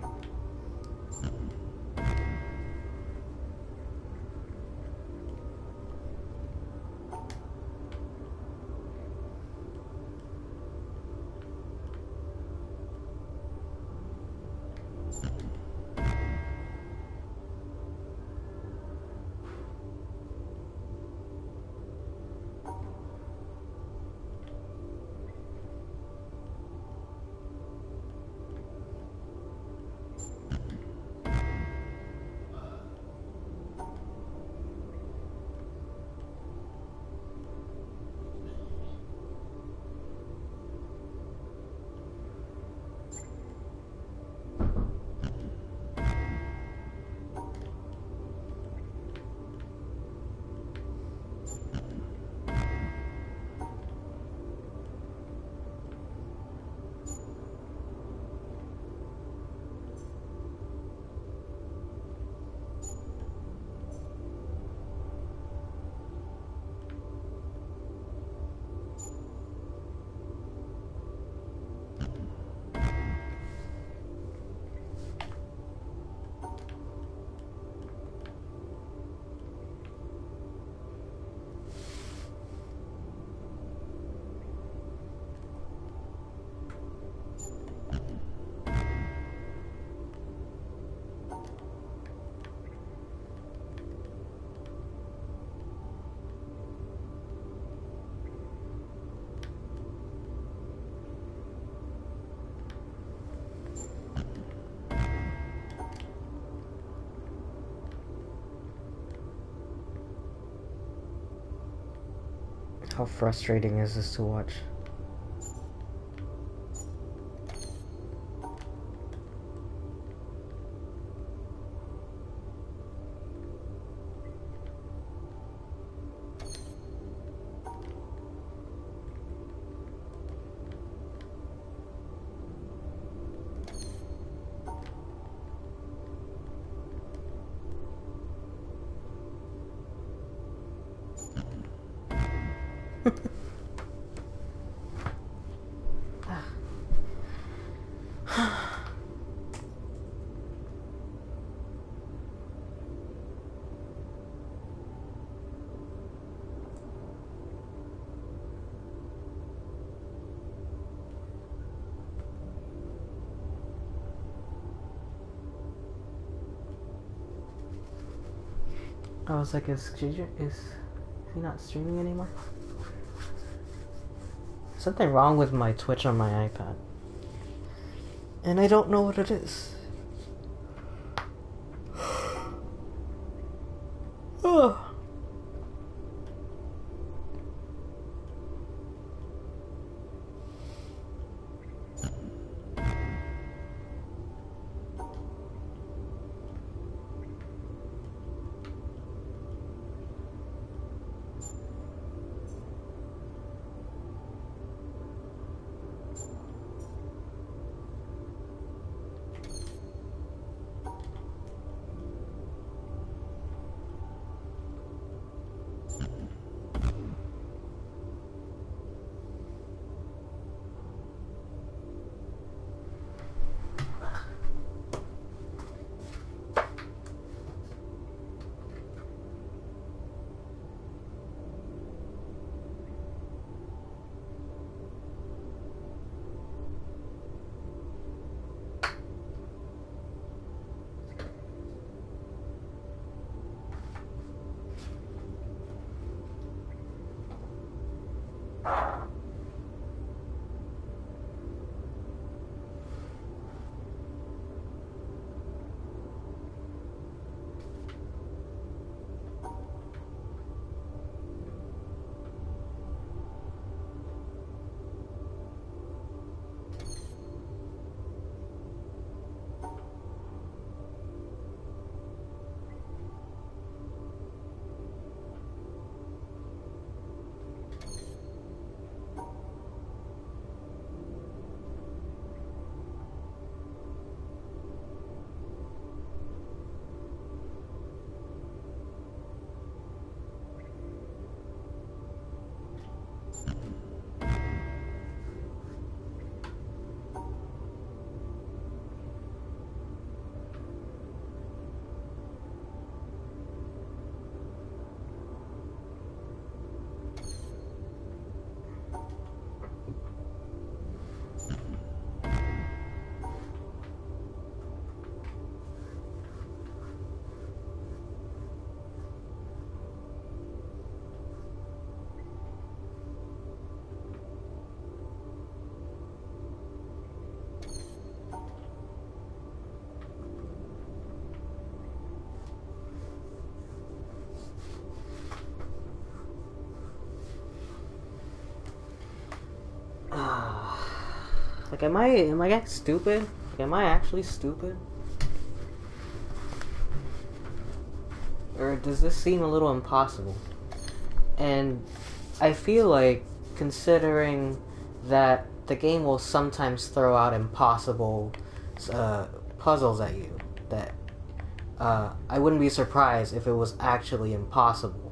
How frustrating is this to watch? I was like, is he not streaming anymore? Something wrong with my Twitch on my iPad. And I don't know what it is. Oh. Like, am I stupid? Like, am I actually stupid? Or does this seem a little impossible? And I feel like, considering that the game will sometimes throw out impossible puzzles at you, that I wouldn't be surprised if it was actually impossible.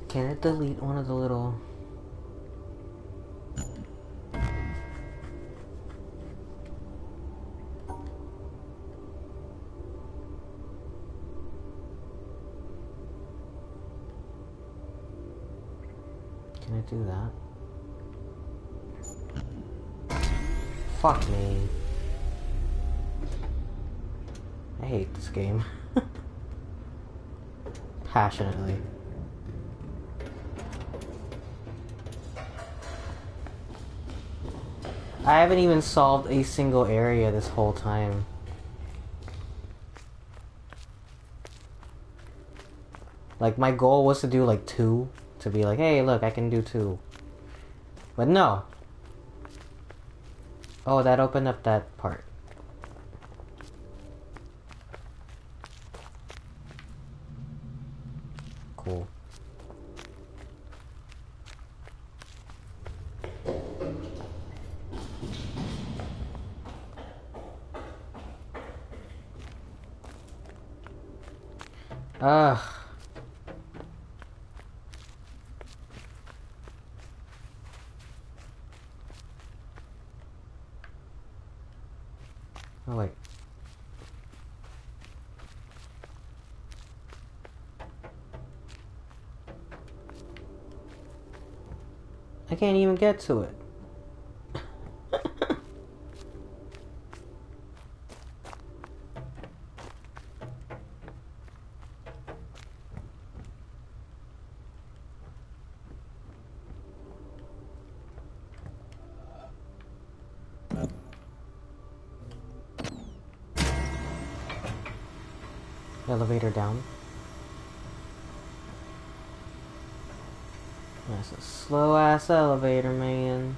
Can it delete one of the little... Can I do that? Fuck me. I hate this game. Passionately. I haven't even solved a single area this whole time. Like, my goal was to do like 2. To be like, hey, look, I can do 2. But no. Oh, that opened up that part. Cool. Ugh. Oh, wait. I can't even get to it. Elevator down. That's a slow ass elevator, man.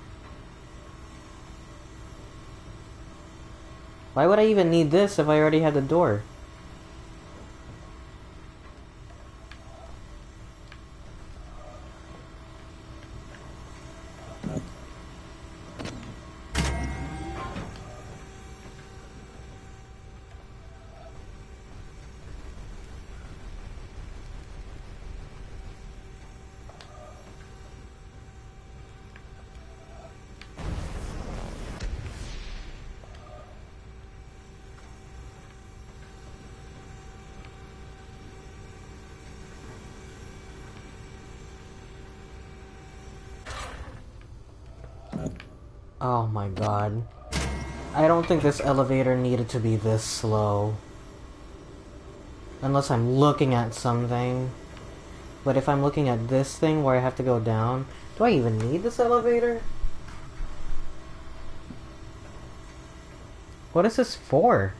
Why would I even need this if I already had the door? Oh my god. I don't think this elevator needed to be this slow. Unless I'm looking at something. But if I'm looking at this thing where I have to go down, do I even need this elevator? What is this for?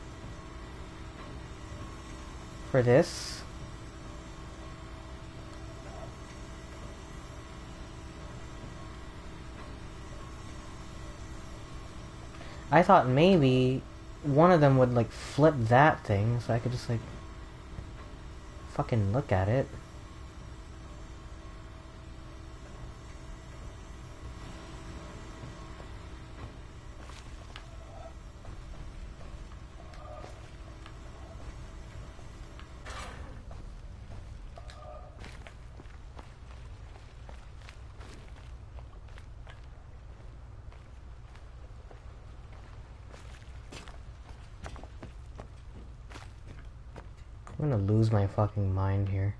For this? I thought maybe one of them would like flip that thing so I could just like fucking look at it. I'm gonna lose my fucking mind here.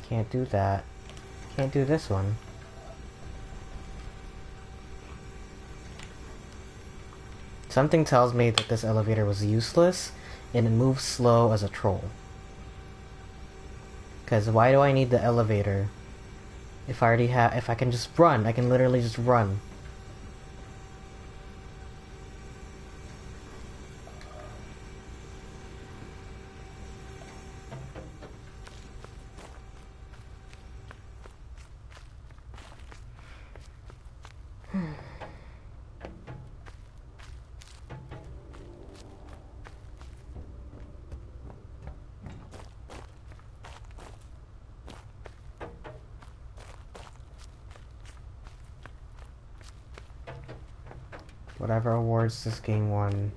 Can't do that. Can't do this one. Something tells me that this elevator was useless and it moves slow as a troll. Cause why do I need the elevator if I can just run? I can literally just run. Whatever awards this game won.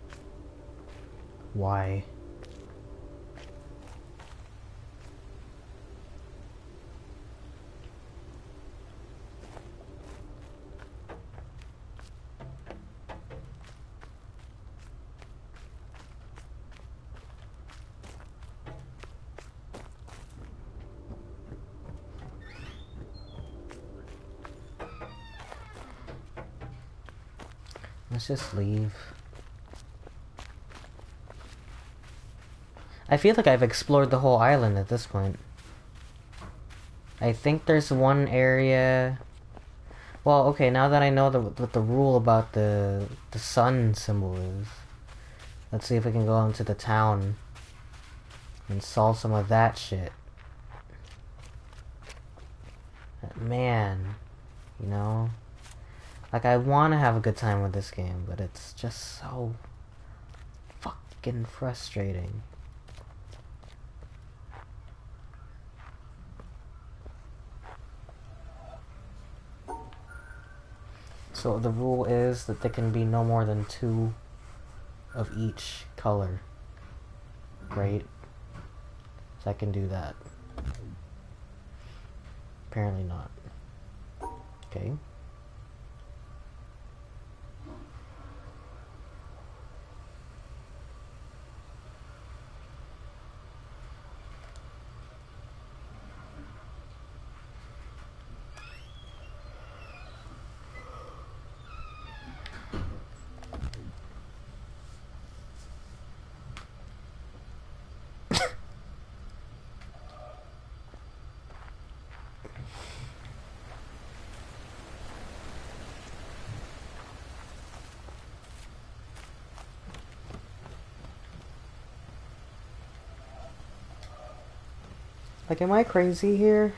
Why? Let's just leave. I feel like I've explored the whole island at this point. I think there's one area... Well, okay, now that I know what the rule about the sun symbol is, let's see if we can go into the town and solve some of that shit. Man, you know? Like, I want to have a good time with this game, but it's just so fucking frustrating. So the rule is that there can be no more than 2 of each color. Right? So I can do that. Apparently not. Okay. Like, am I crazy here?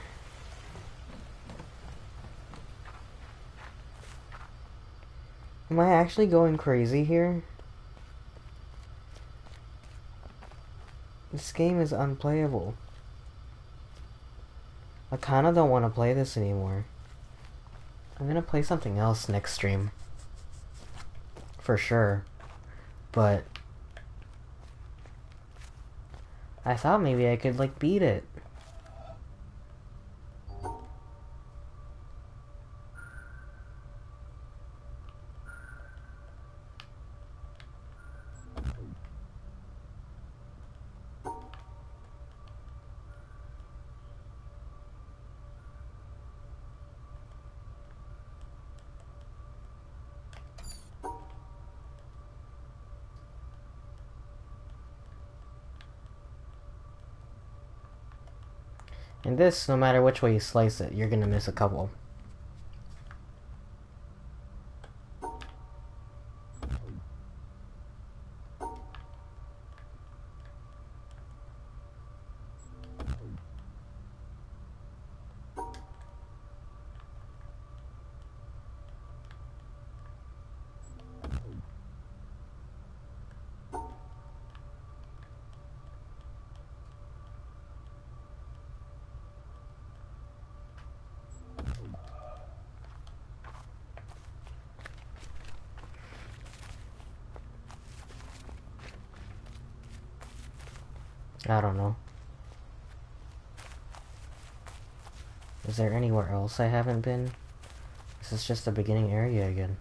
Am I actually going crazy here? This game is unplayable. I kinda don't want to play this anymore. I'm gonna play something else next stream. For sure. But... I thought maybe I could, like, beat it. And this, no matter which way you slice it, you're gonna miss a couple. I don't know. Is there anywhere else I haven't been? This is just the beginning area again.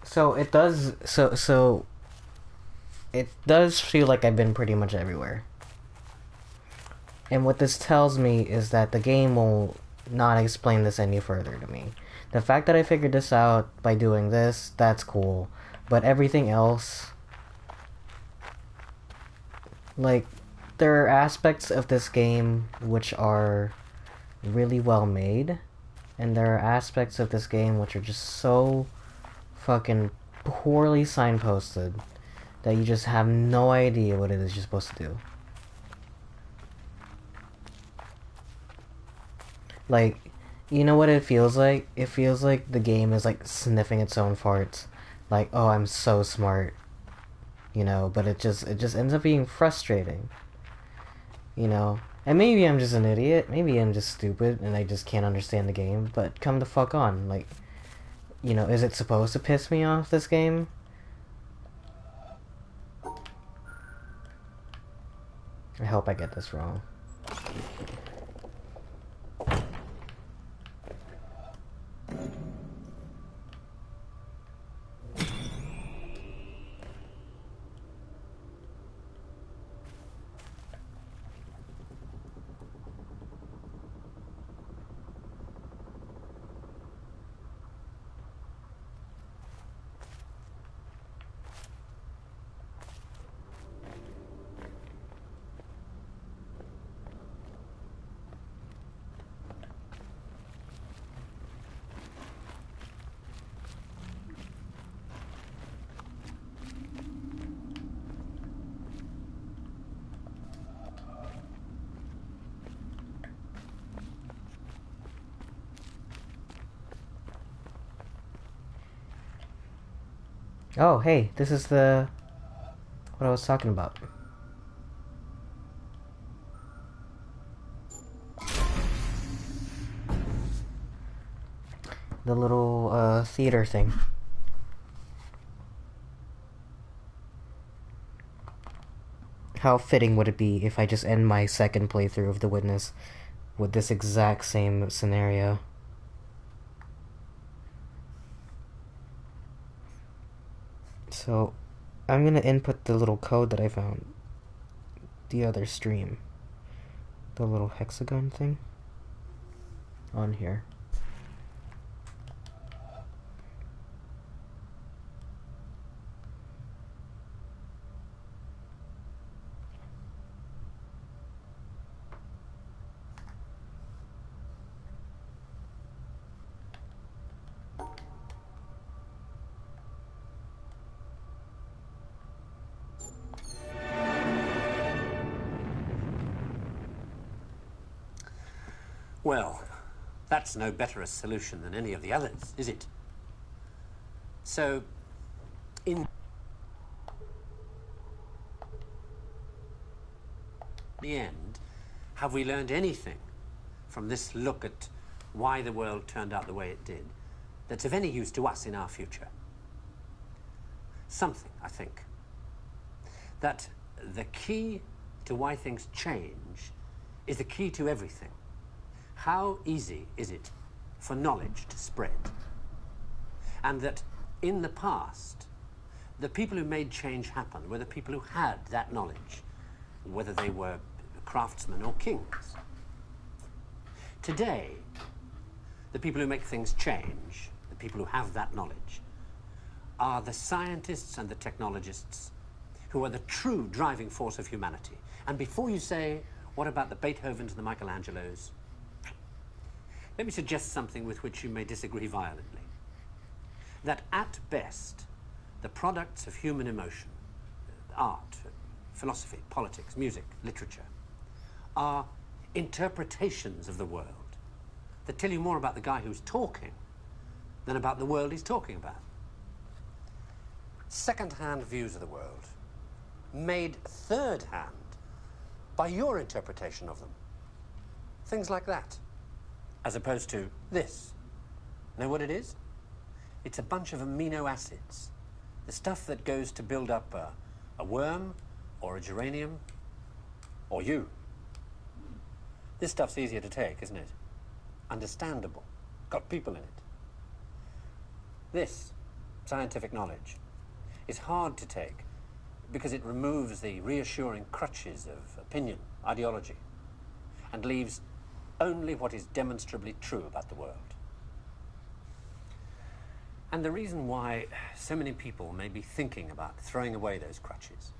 So it does it does feel like I've been pretty much everywhere. And what this tells me is that the game will not explain this any further to me. The fact that I figured this out by doing this, that's cool. But everything else, like, there are aspects of this game which are really well made, and there are aspects of this game which are just so fucking poorly signposted that you just have no idea what it is you're supposed to do. Like, you know what it feels like? It feels like the game is like sniffing its own farts. Like, oh, I'm so smart. You know, but it just ends up being frustrating. You know? And maybe I'm just an idiot. Maybe I'm just stupid and I just can't understand the game. But come the fuck on. Like, you know, is it supposed to piss me off, this game? I hope I get this wrong. Oh, hey, this is what I was talking about. The little, theater thing. How fitting would it be if I just end my second playthrough of The Witness with this exact same scenario? So, I'm gonna input the little code that I found the other stream. The little hexagon thing on here. Well, that's no better a solution than any of the others, is it? So, in the end, have we learned anything from this look at why the world turned out the way it did that's of any use to us in our future? Something, I think. That the key to why things change is the key to everything. How easy is it for knowledge to spread? And that in the past, the people who made change happen were the people who had that knowledge, whether they were craftsmen, or kings. Today, the people who make things change, the people who have that knowledge, are the scientists and the technologists who are the true driving force of humanity. And before you say, what about the Beethovens and the Michelangelos? Let me suggest something with which you may disagree violently. That at best, the products of human emotion, art, philosophy, politics, music, literature, are interpretations of the world that tell you more about the guy who's talking than about the world he's talking about. Second-hand views of the world, made third-hand by your interpretation of them. Things like that, as opposed to this. Know what it is? It's a bunch of amino acids, the stuff that goes to build up a worm or a geranium or you. This stuff's easier to take, isn't it? Understandable. Got people in it. This scientific knowledge is hard to take because it removes the reassuring crutches of opinion, ideology, and leaves only what is demonstrably true about the world. And the reason why so many people may be thinking about throwing away those crutches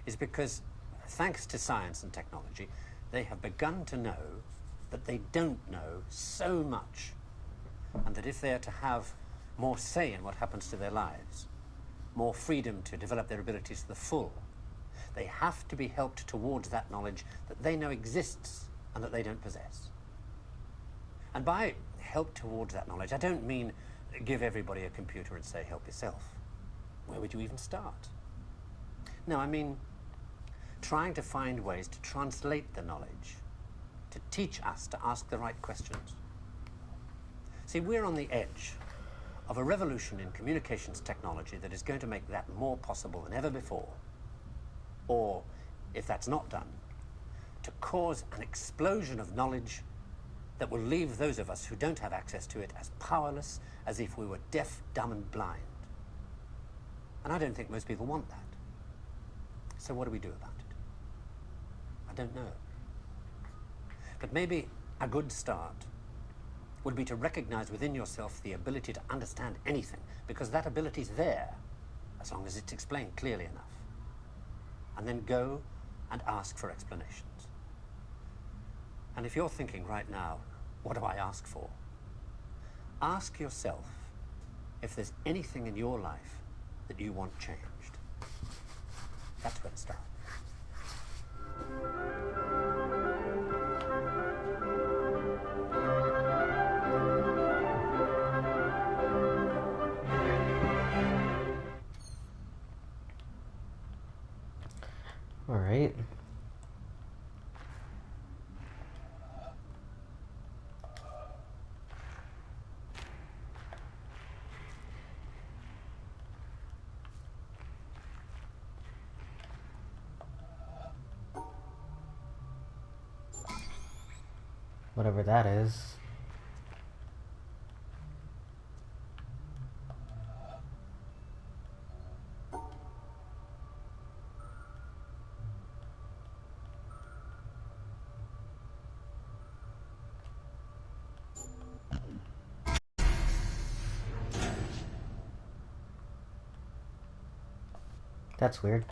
is because, thanks to science and technology, they have begun to know that they don't know so much, and that if they are to have more say in what happens to their lives, more freedom to develop their abilities to the full, they have to be helped towards that knowledge that they know exists and that they don't possess. And by help towards that knowledge, I don't mean give everybody a computer and say, help yourself. Where would you even start? No, I mean trying to find ways to translate the knowledge, to teach us to ask the right questions. See, we're on the edge of a revolution in communications technology that is going to make that more possible than ever before. Or, if that's not done, to cause an explosion of knowledge that will leave those of us who don't have access to it as powerless as if we were deaf, dumb, and blind. And I don't think most people want that. So what do we do about it? I don't know. But maybe a good start would be to recognize within yourself the ability to understand anything, because that ability is there, as long as it's explained clearly enough. And then go and ask for explanations. And if you're thinking right now, what do I ask for? Ask yourself if there's anything in your life that you want changed. That's where to start. All right. Whatever that is. That's weird.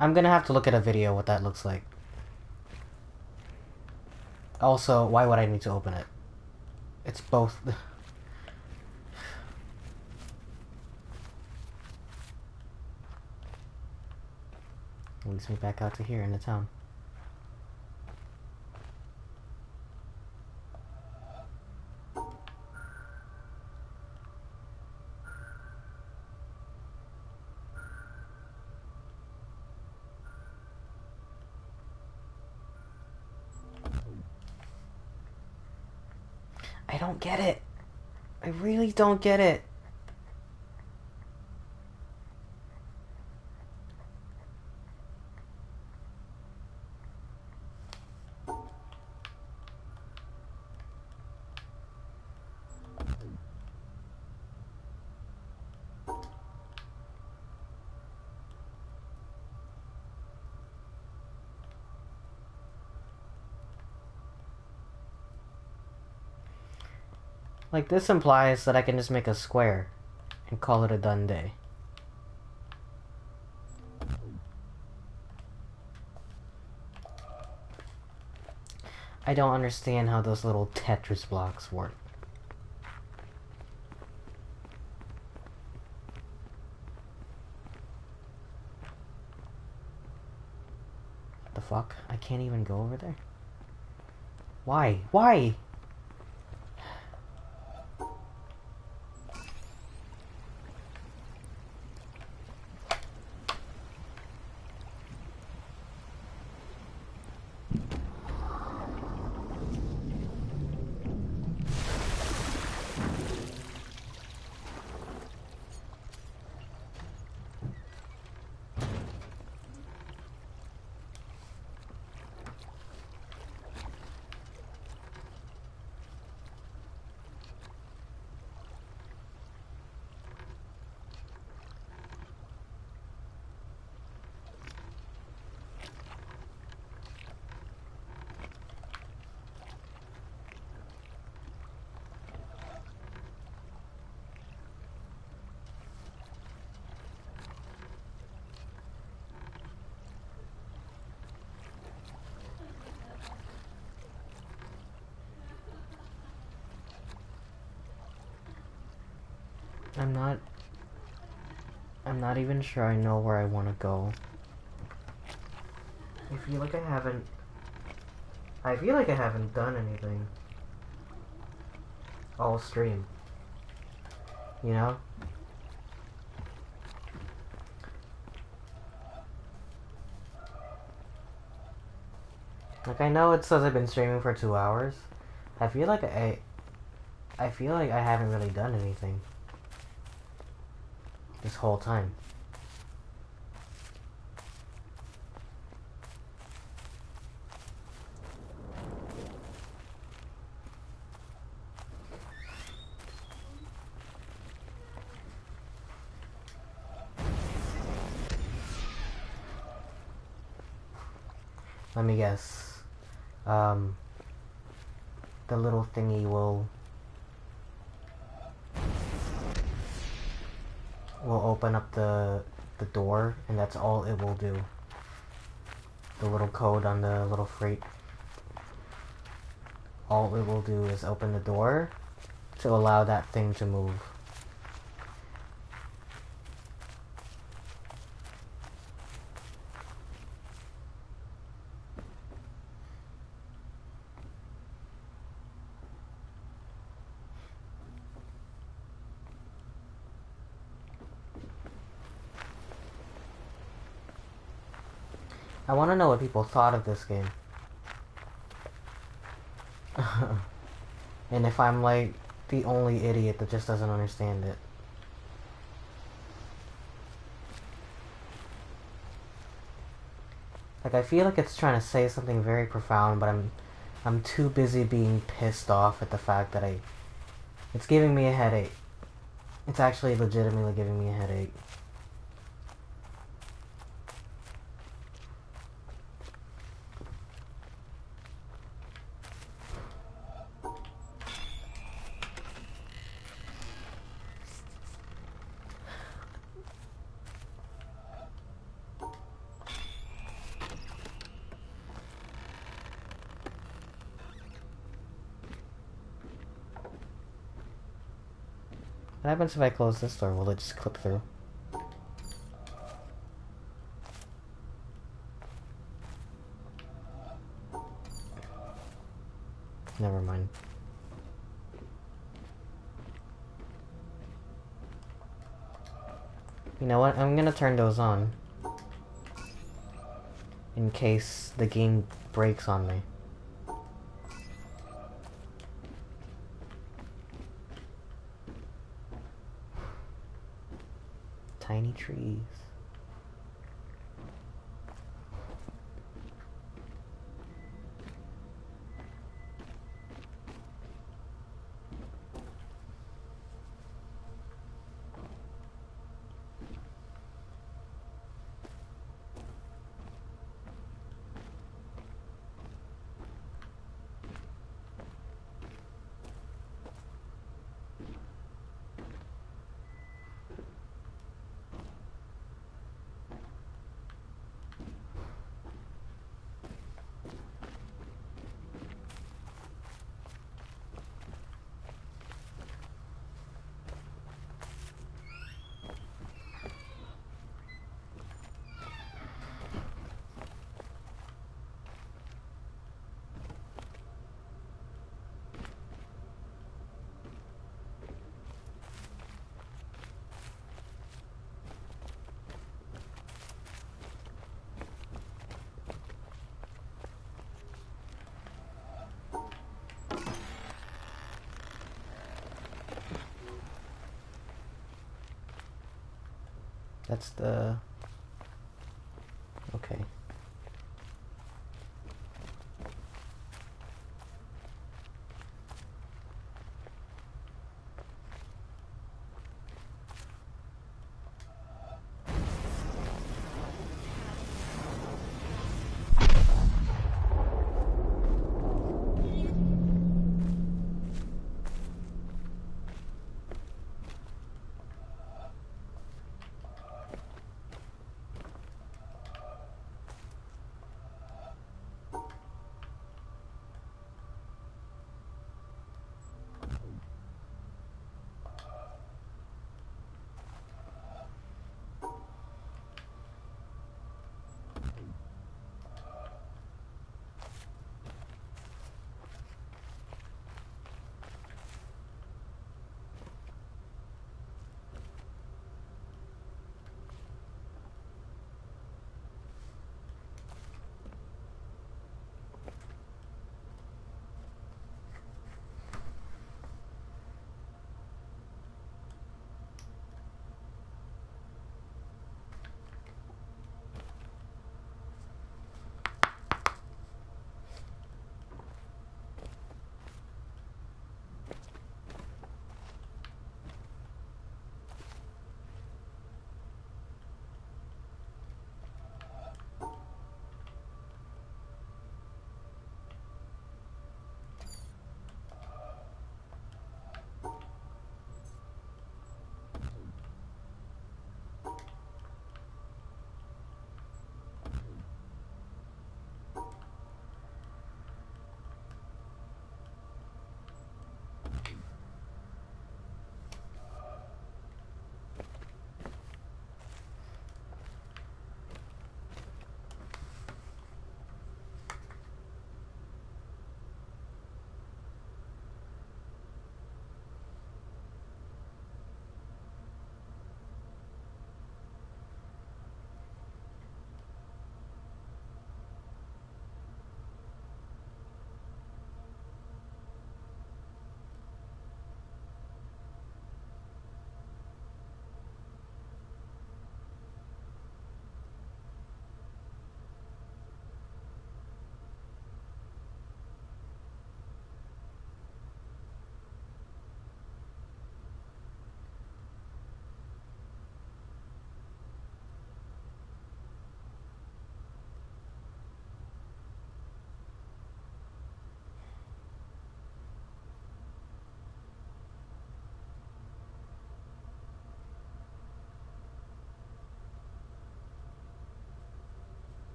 I'm gonna have to look at a video what that looks like. Also, why would I need to open it? It's both. Leads me back out to here in the town. I don't get it. I really don't get it. Like, this implies that I can just make a square and call it a done day. I don't understand how those little Tetris blocks work. What the fuck? I can't even go over there? Why? Why? I'm not even sure I know where I want to go. I feel like I haven't done anything all stream. You know? Like, I know it says I've been streaming for 2 hours. I feel like I haven't really done anything this whole time. Let me guess. The little thingy will open up the door, and that's all it will do. The little code on the little freight. All it will do is open the door to allow that thing to move. I want to know what people thought of this game. And if I'm like the only idiot that just doesn't understand it. Like, I feel like it's trying to say something very profound, but I'm too busy being pissed off at the fact that it's giving me a headache. It's actually legitimately giving me a headache. What happens if I close this door? Will it just clip through? Never mind. You know what? I'm gonna turn those on. In case the game breaks on me. Tiny trees. That's the... Okay.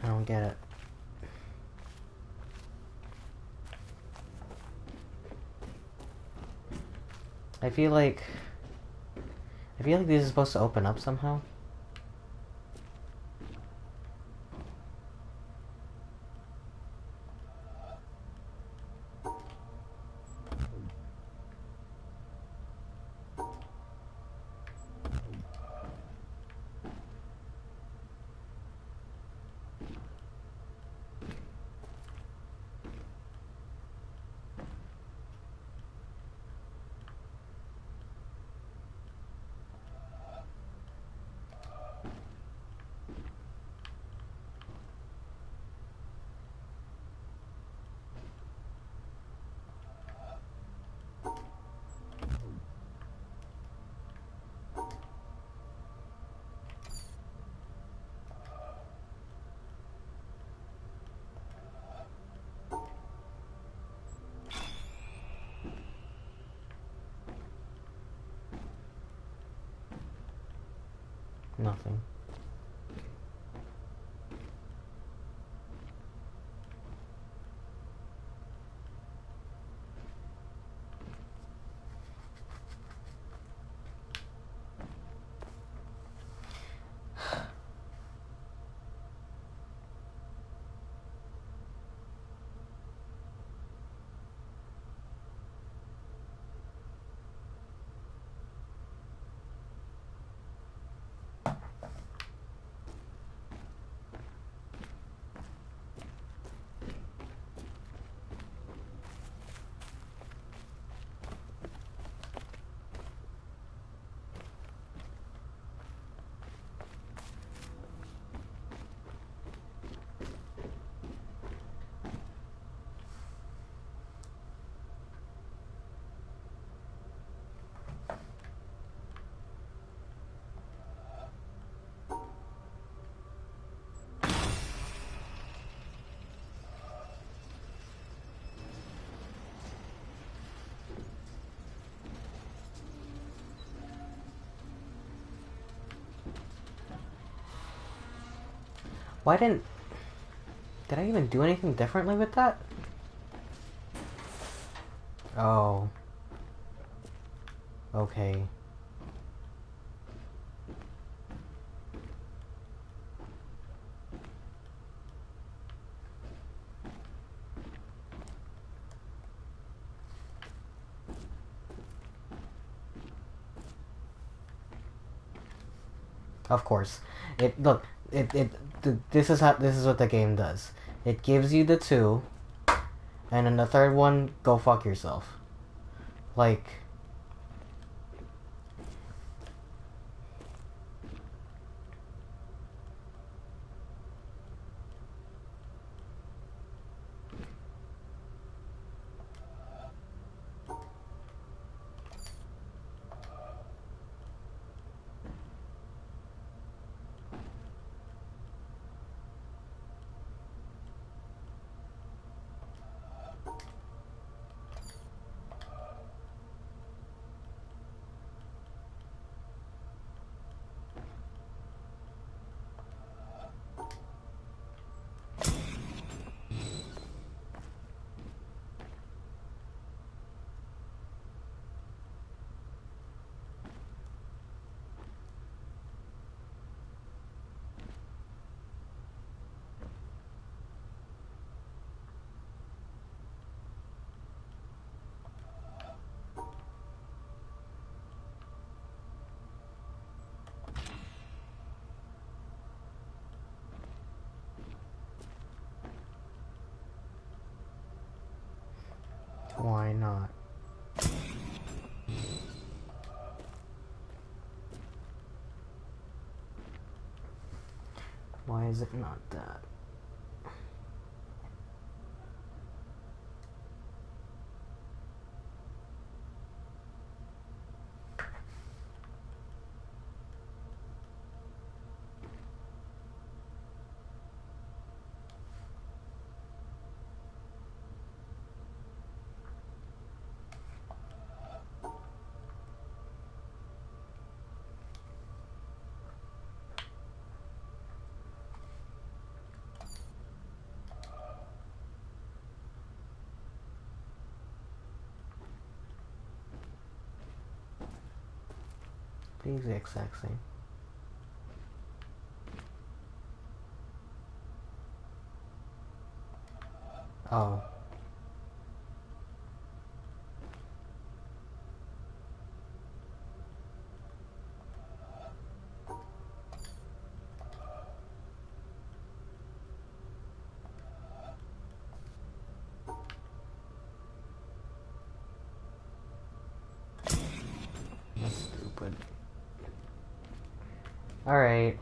I don't get it. I feel like this is supposed to open up somehow. Nothing. Why didn't... Did I even do anything differently with that? Oh. Okay. Of course. Look, this is what the game does. It gives you the two, and then the third one, go fuck yourself. Like... Why not? Why is it not that? Please the exact same. Oh. That's stupid. Alright.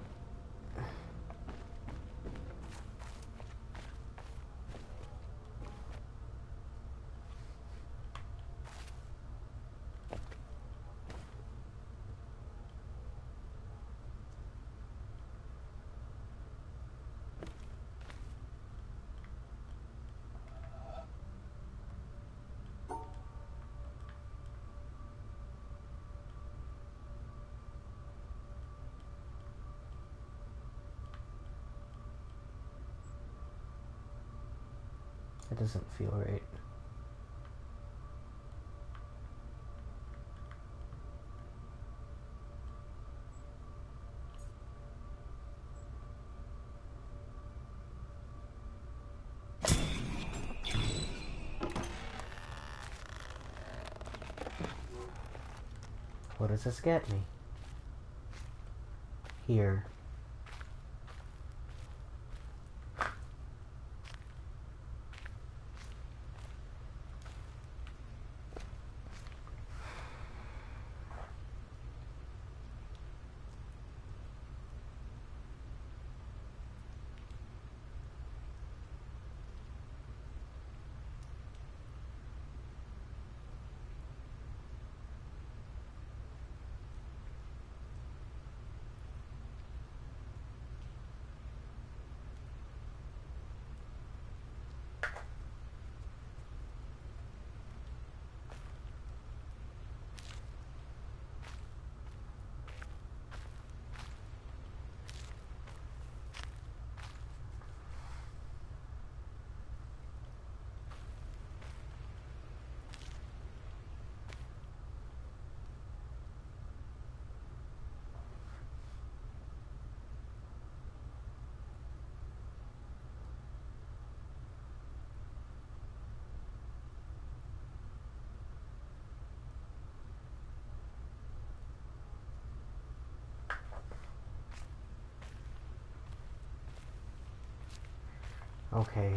It doesn't feel right. What does this get me? Here. Okay.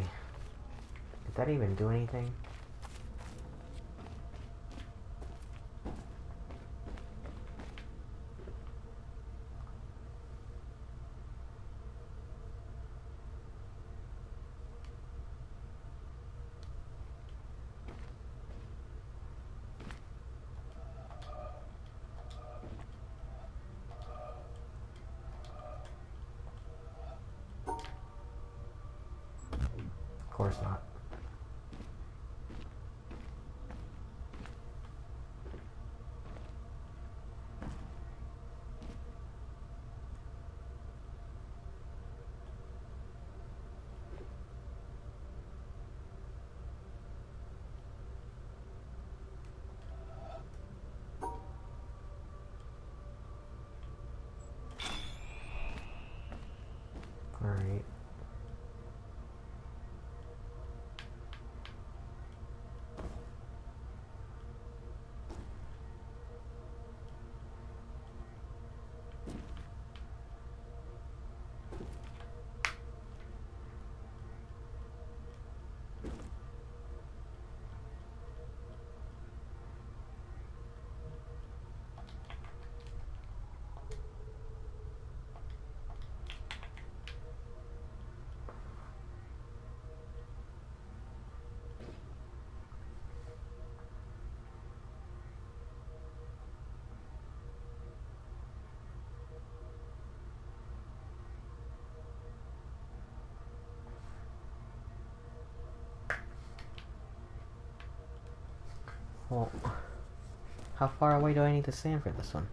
Did that even do anything? Of course not. Alright. Well, how far away do I need to stand for this one?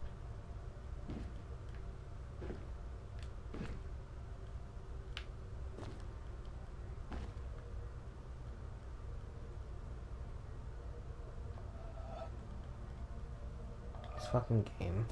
This fucking game.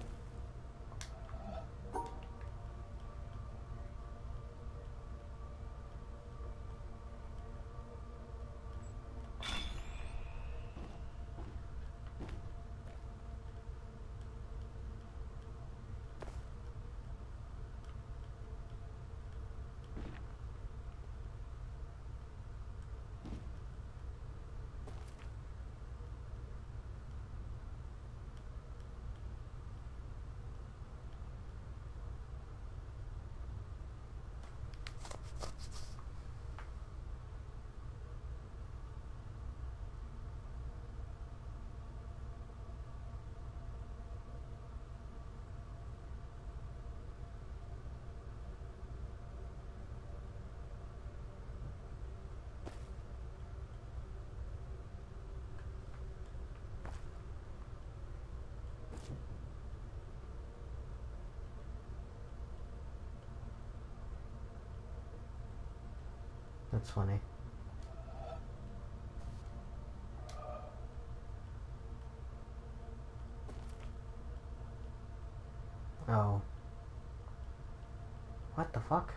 That's funny. Oh. What the fuck?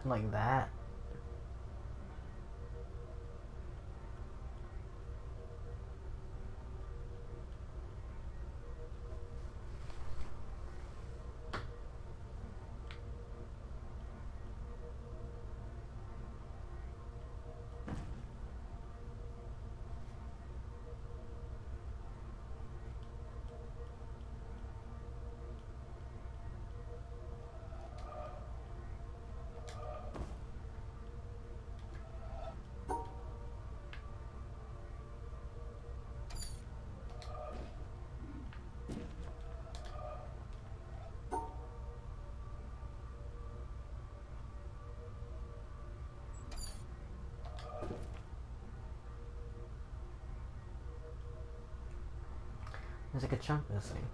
Not like that. There's like a chunk missing.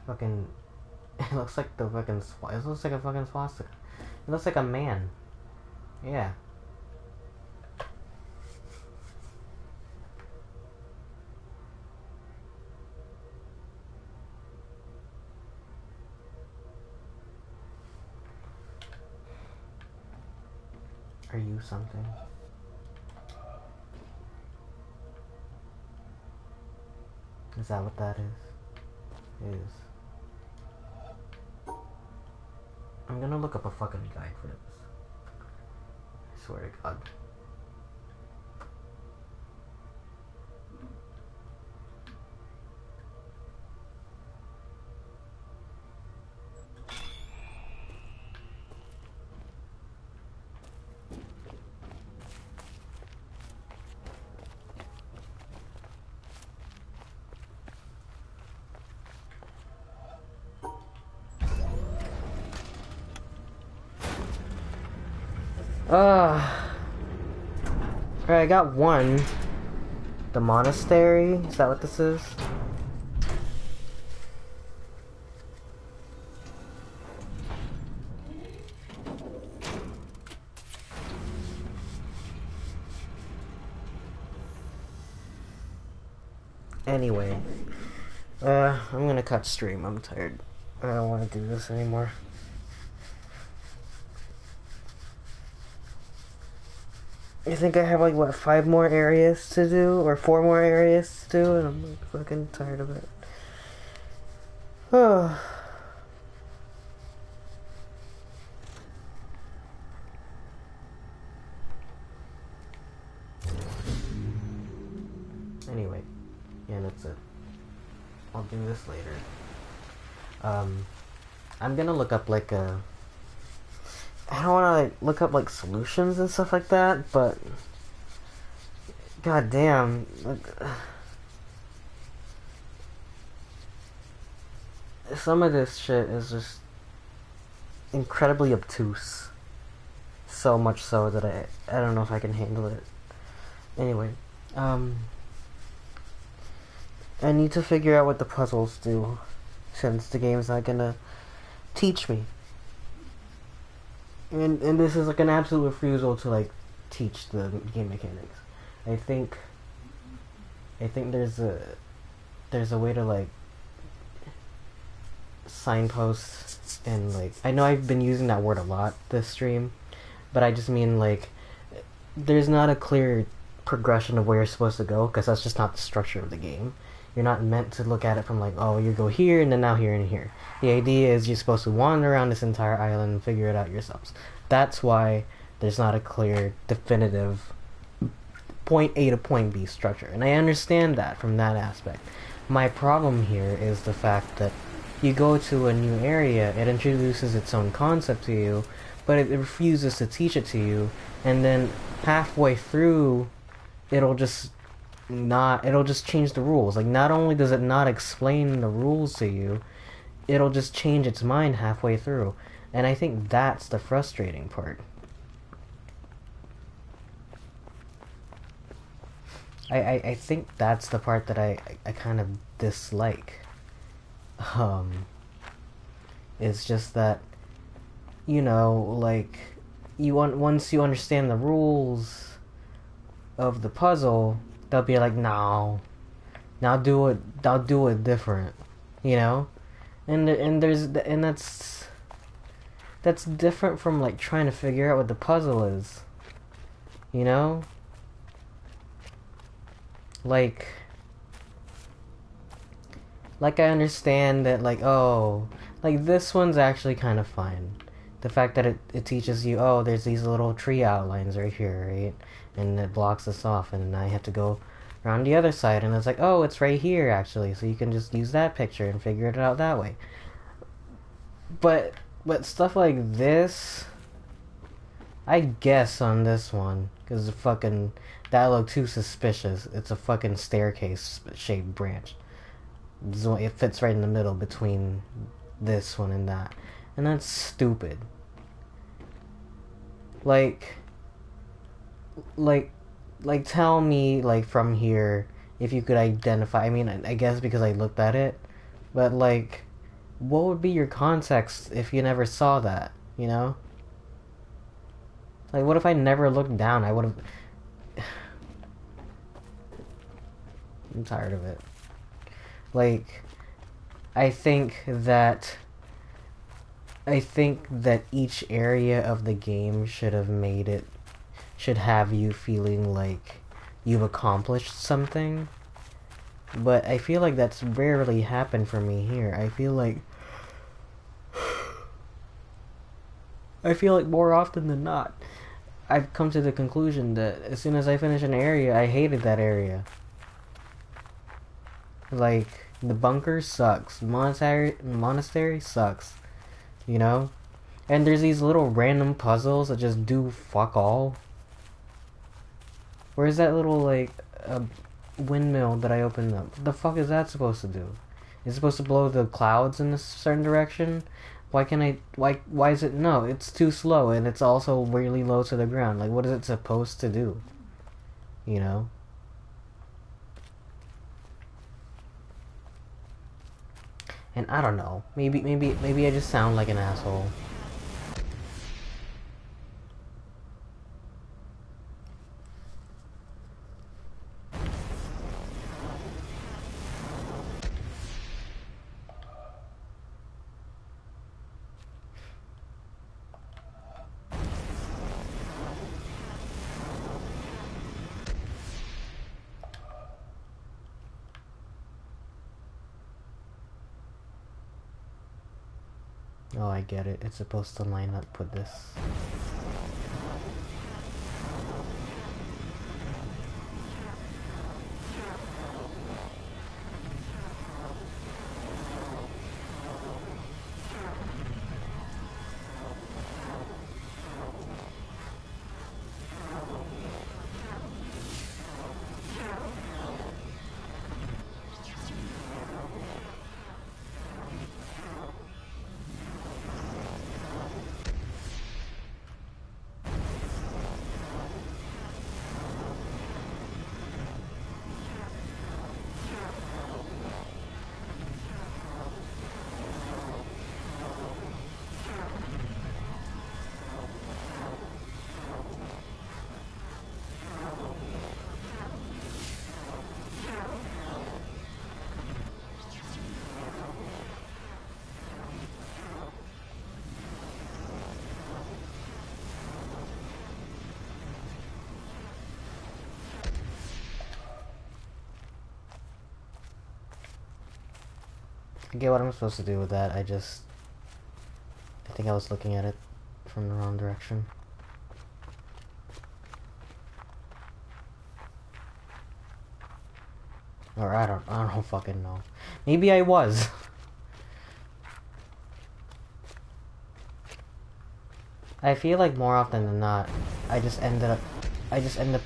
Fucking... It looks like the fucking... It looks like a fucking swastika. It looks like a man. Yeah. Are you something? Is that what that is? It is. I'm gonna look up a fucking guide for this. I swear to God. Alright, I got one. The monastery? Is that what this is? Anyway. I'm gonna cut stream. I'm tired. I don't want to do this anymore. I think I have like, what, 5 more areas to do? Or 4 more areas to do? And I'm like fucking tired of it. Oh. Anyway. Yeah, that's it. I'll do this later. I'm gonna look up like a... I don't want to like look up like solutions and stuff like that, but god damn, some of this shit is just incredibly obtuse. So much so that I don't know if I can handle it. Anyway, I need to figure out what the puzzles do, since the game's not gonna teach me. And this is like an absolute refusal to like teach the game mechanics. I think there's a way to like signpost and like, I know I've been using that word a lot this stream, but I just mean like there's not a clear progression of where you're supposed to go, because that's just not the structure of the game. You're not meant to look at it from like, oh, you go here and then now here and here. The idea is you're supposed to wander around this entire island and figure it out yourselves. That's why there's not a clear, definitive point A to point B structure. And I understand that from that aspect. My problem here is the fact that you go to a new area, it introduces its own concept to you, but it refuses to teach it to you, and then halfway through, it'll just change the rules. Like, not only does it not explain the rules to you, it'll just change its mind halfway through. And I think that's the frustrating part. I think that's the part that I kind of dislike. It's just that, you know, like, once you understand the rules of the puzzle, they'll be like, no, now do it different, you know? And that's different from like trying to figure out what the puzzle is. You know? Like I understand that, like, oh, like this one's actually kind of fun. The fact that it teaches you, oh, there's these little tree outlines right here, right? And it blocks us off, and I have to go around the other side, and it's like, oh, it's right here, actually, so you can just use that picture and figure it out that way. But stuff like this, I guess on this one, because that looked too suspicious. It's a fucking staircase-shaped branch. It fits right in the middle between this one and that. And that's stupid. Like, tell me, like, from here, if you could identify, I mean, I guess because I looked at it, but, like, what would be your context if you never saw that, you know? Like, what if I never looked down? I would have... I'm tired of it. Like, I think that each area of the game should have you feeling like you've accomplished something. But I feel like that's rarely happened for me here. I feel like more often than not, I've come to the conclusion that as soon as I finish an area, I hated that area. Like, the bunker sucks. Monastery sucks. You know? And there's these little random puzzles that just do fuck all. Where's that little, like, windmill that I opened up? What the fuck is that supposed to do? It's supposed to blow the clouds in a certain direction? Why is it... No, it's too slow, and it's also really low to the ground. Like, what is it supposed to do? You know? And I don't know. Maybe I just sound like an asshole. Oh, I get it. It's supposed to line up with this. I get what I'm supposed to do with that. I think I was looking at it from the wrong direction. Or I don't fucking know. Maybe I was. I feel like more often than not, I just end up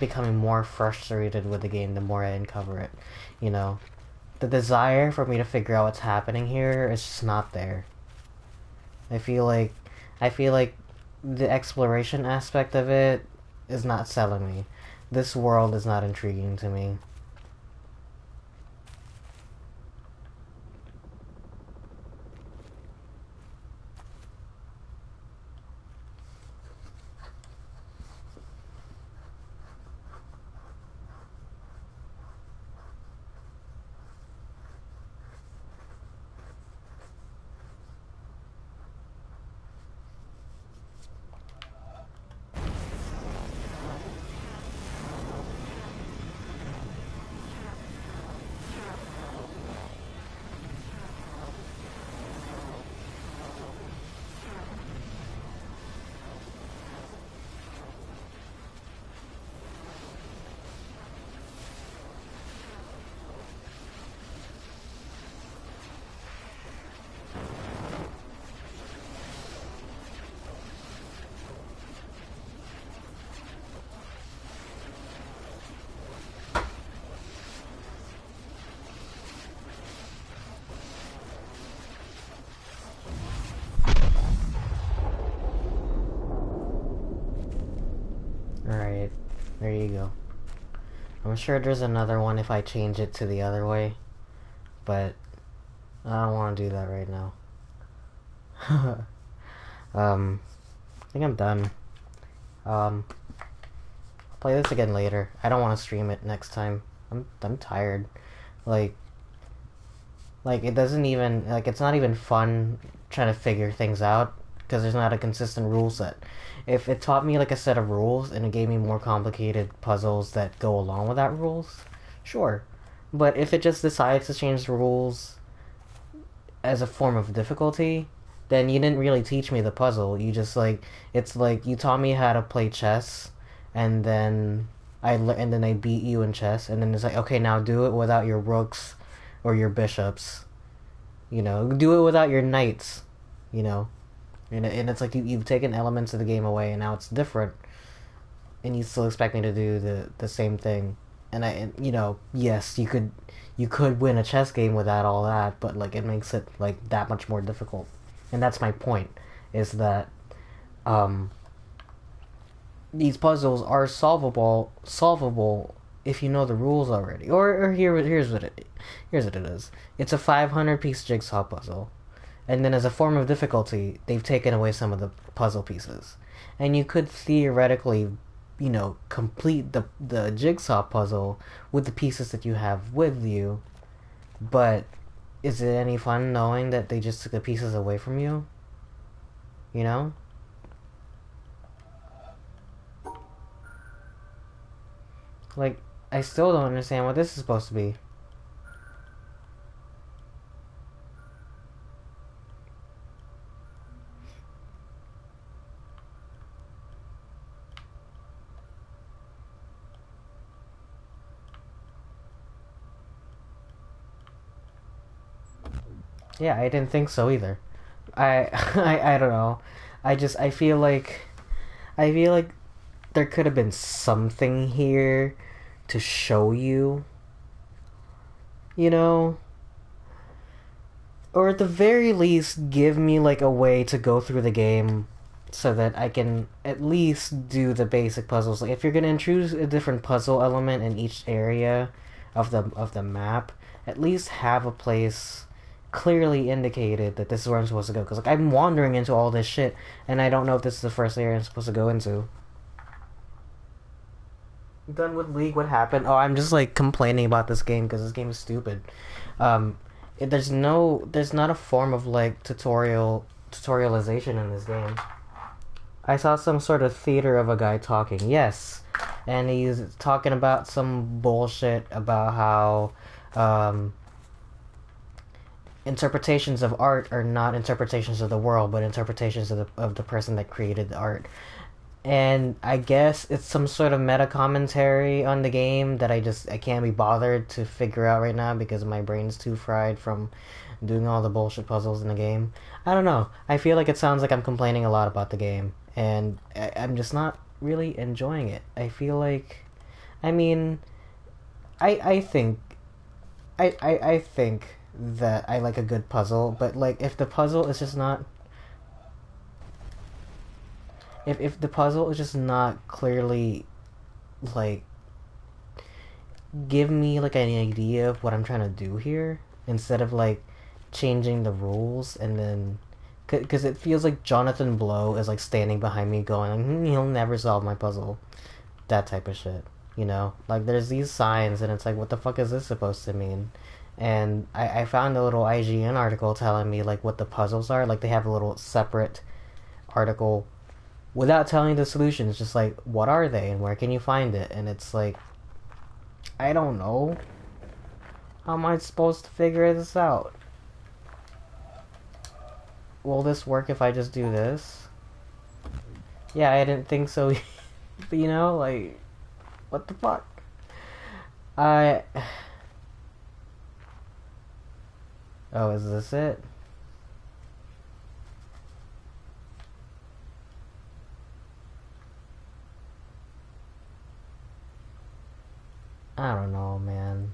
becoming more frustrated with the game the more I uncover it. You know? The desire for me to figure out what's happening here is just not there. I feel like the exploration aspect of it is not selling me. This world is not intriguing to me. Alright, there you go. I'm sure there's another one if I change it to the other way, but I don't want to do that right now. I think I'm done. I'll play this again later. I don't want to stream it next time. I'm tired. Like it doesn't even, like, it's not even fun trying to figure things out because there's not a consistent rule set. If it taught me like a set of rules and it gave me more complicated puzzles that go along with that rules, sure. But if it just decides to change the rules as a form of difficulty, then you didn't really teach me the puzzle. You just, like, it's like you taught me how to play chess, and then I beat you in chess, and then it's like, okay, now do it without your rooks or your bishops. You know, do it without your knights. You know, and it's like you've taken elements of the game away, and now it's different, and you still expect me to do the same thing. And you know, yes, you could win a chess game without all that, but like it makes it like that much more difficult. And that's my point, is that these puzzles are solvable if you know the rules already. Or here's what it is. It's a 500-piece jigsaw puzzle, and then as a form of difficulty, they've taken away some of the puzzle pieces, and you could theoretically, you know, complete the jigsaw puzzle with the pieces that you have with you, but is it any fun knowing that they just took the pieces away from you? You know? Like, I still don't understand what this is supposed to be. Yeah, I didn't think so either. I don't know. I feel like there could have been something here to show you, you know, or at the very least give me like a way to go through the game so that I can at least do the basic puzzles. Like if you're gonna introduce a different puzzle element in each area of the map, at least have a place clearly indicated that this is where I'm supposed to go. Because like I'm wandering into all this shit, and I don't know if this is the first area I'm supposed to go into. Done with League. What happened? Oh, I'm just like complaining about this game because this game is stupid. There's not a form of like tutorialization in this game. I saw some sort of theater of a guy talking. Yes, and he's talking about some bullshit about how interpretations of art are not interpretations of the world, but interpretations of the person that created the art. And I guess it's some sort of meta commentary on the game that I can't be bothered to figure out right now because my brain's too fried from doing all the bullshit puzzles in the game. I don't know. I feel like it sounds like I'm complaining a lot about the game, and I'm just not really enjoying it. I feel like, I mean, I think I think that I like a good puzzle, but like if the puzzle is just not if the puzzle is just not clearly like give me like an idea of what I'm trying to do here instead of like changing the rules, and then because it feels like Jonathan Blow is like standing behind me going, he'll never solve my puzzle, that type of shit, you know, like there's these signs and it's like, what the fuck is this supposed to mean? And I found a little IGN article telling me like what the puzzles are. Like they have a little separate article without telling the solutions, just like what are they and where can you find it? And it's like, I don't know. How am I supposed to figure this out? Will this work if I just do this? Yeah, I didn't think so. But you know, like, what the fuck? Oh, is this it? I don't know, man.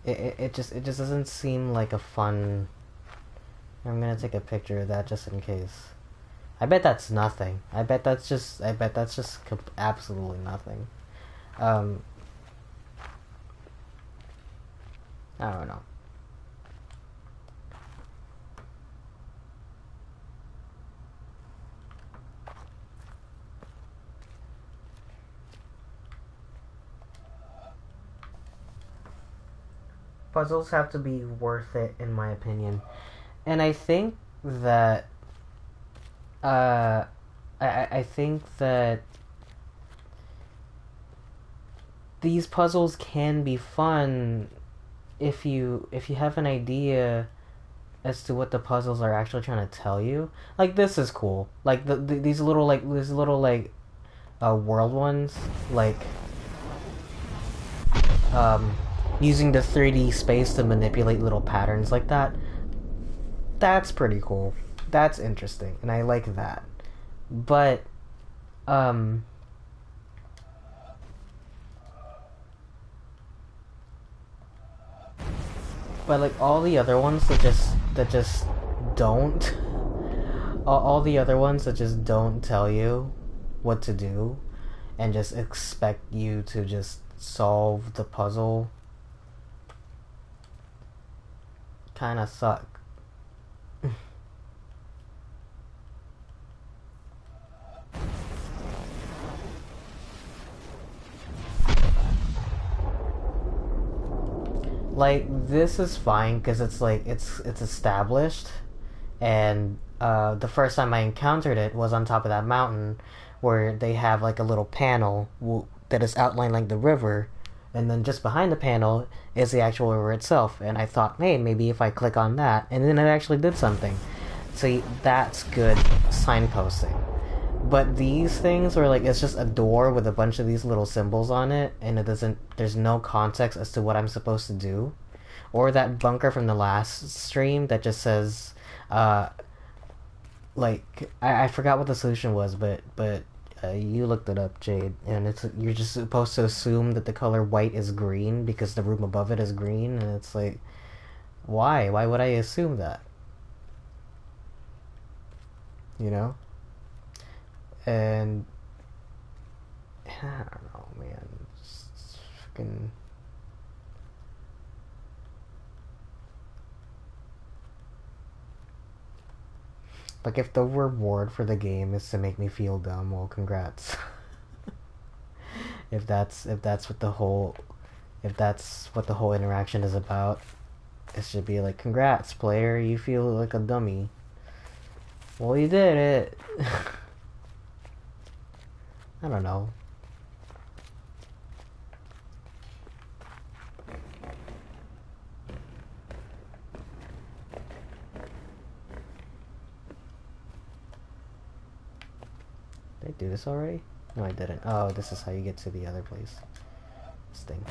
It just doesn't seem like a fun. I'm gonna take a picture of that just in case. I bet that's nothing. I bet that's just absolutely nothing. Um, I don't know. Puzzles have to be worth it, in my opinion. And I think that I think that these puzzles can be fun if you have an idea as to what the puzzles are actually trying to tell you. Like, this is cool. Like these little world ones, like um using the 3D space to manipulate little patterns like that. That's pretty cool. That's interesting, and I like that. But um but like all the other ones that just don't all the other ones that just don't tell you what to do and just expect you to just solve the puzzle kind of suck. Like, this is fine because it's like it's established, and the first time I encountered it was on top of that mountain where they have like a little panel that is outlined like the river, and then just behind the panel is the actual river itself. And I thought, hey, maybe if I click on that, and then it actually did something. See, that's good signposting. But these things were like, it's just a door with a bunch of these little symbols on it, and there's no context as to what I'm supposed to do. Or that bunker from the last stream that just says, like, I forgot what the solution was, but you looked it up, Jade, and you're just supposed to assume that the color white is green because the room above it is green, and it's like, why? Why would I assume that? You know? And I don't know, man. It's fucking. Like, if the reward for the game is to make me feel dumb, well, congrats. if that's what the whole interaction is about, it should be like, congrats, player, you feel like a dummy. Well, you did it. I don't know. Did I do this already? No, I didn't. Oh, this is how you get to the other place. This thing.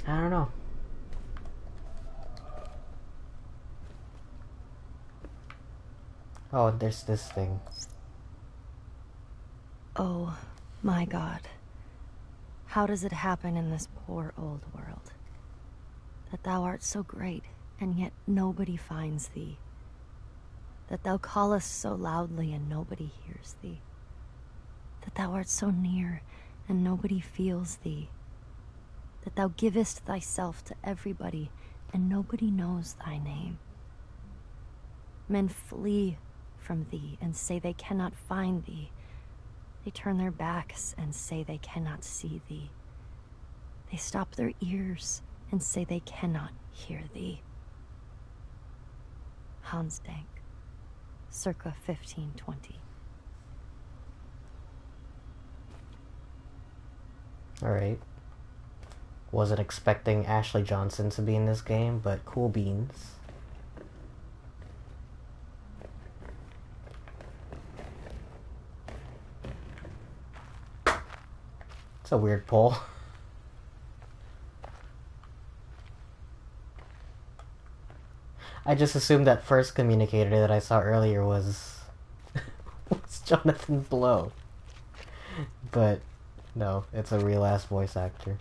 I don't know. Oh, there's this thing. Oh, my God. How does it happen in this poor old world? That thou art so great, and yet nobody finds thee. That thou callest so loudly, and nobody hears thee. That thou art so near, and nobody feels thee. That thou givest thyself to everybody, and nobody knows thy name. Men flee from thee, and say they cannot find thee. They turn their backs, and say they cannot see thee. They stop their ears, and say they cannot hear thee. Hans Dank, circa 1520. Alright. Wasn't expecting Ashley Johnson to be in this game, but cool beans. It's a weird poll. I just assumed that first communicator that I saw earlier was Jonathan Blow. but no, it's a real ass voice actor.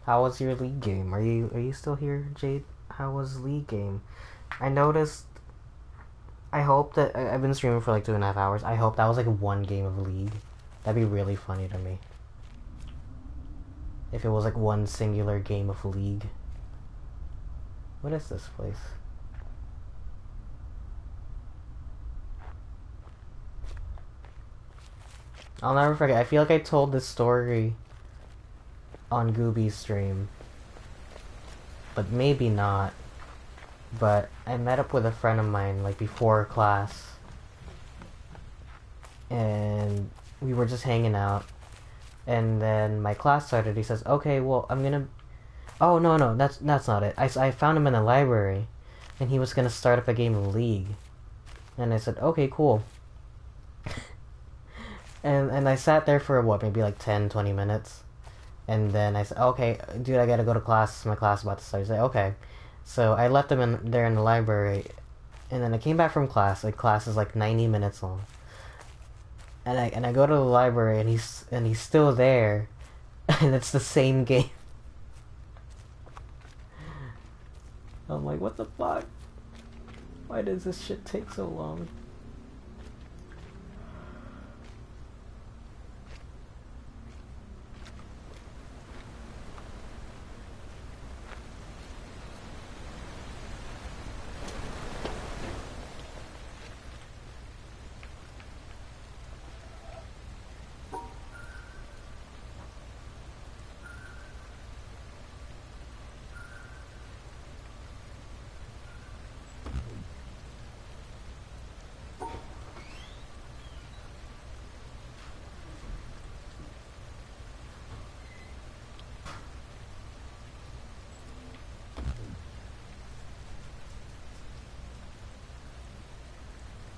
How was your League game? Are you still here, Jade? How was League game? I noticed. I hope that I've been streaming for like 2.5 hours. I hope that was like one game of League. That'd be really funny to me. If it was like one singular game of League. What is this place? I'll never forget. I feel like I told this story on Gooby's stream. But maybe not. But I met up with a friend of mine like before class. And we were just hanging out. And then my class started. He says, okay, well, I'm gonna... Oh, no, that's not it. I found him in the library. And he was gonna start up a game of League. And I said, okay, cool. and I sat there for, what, maybe like 10, 20 minutes. And then I said, okay, dude, I gotta go to class. My class is about to start. He said, okay. So I left him there in the library. And then I came back from class. Like, class is like 90 minutes long. And I go to the library and he's still there. And it's the same game. I'm like, what the fuck? Why does this shit take so long?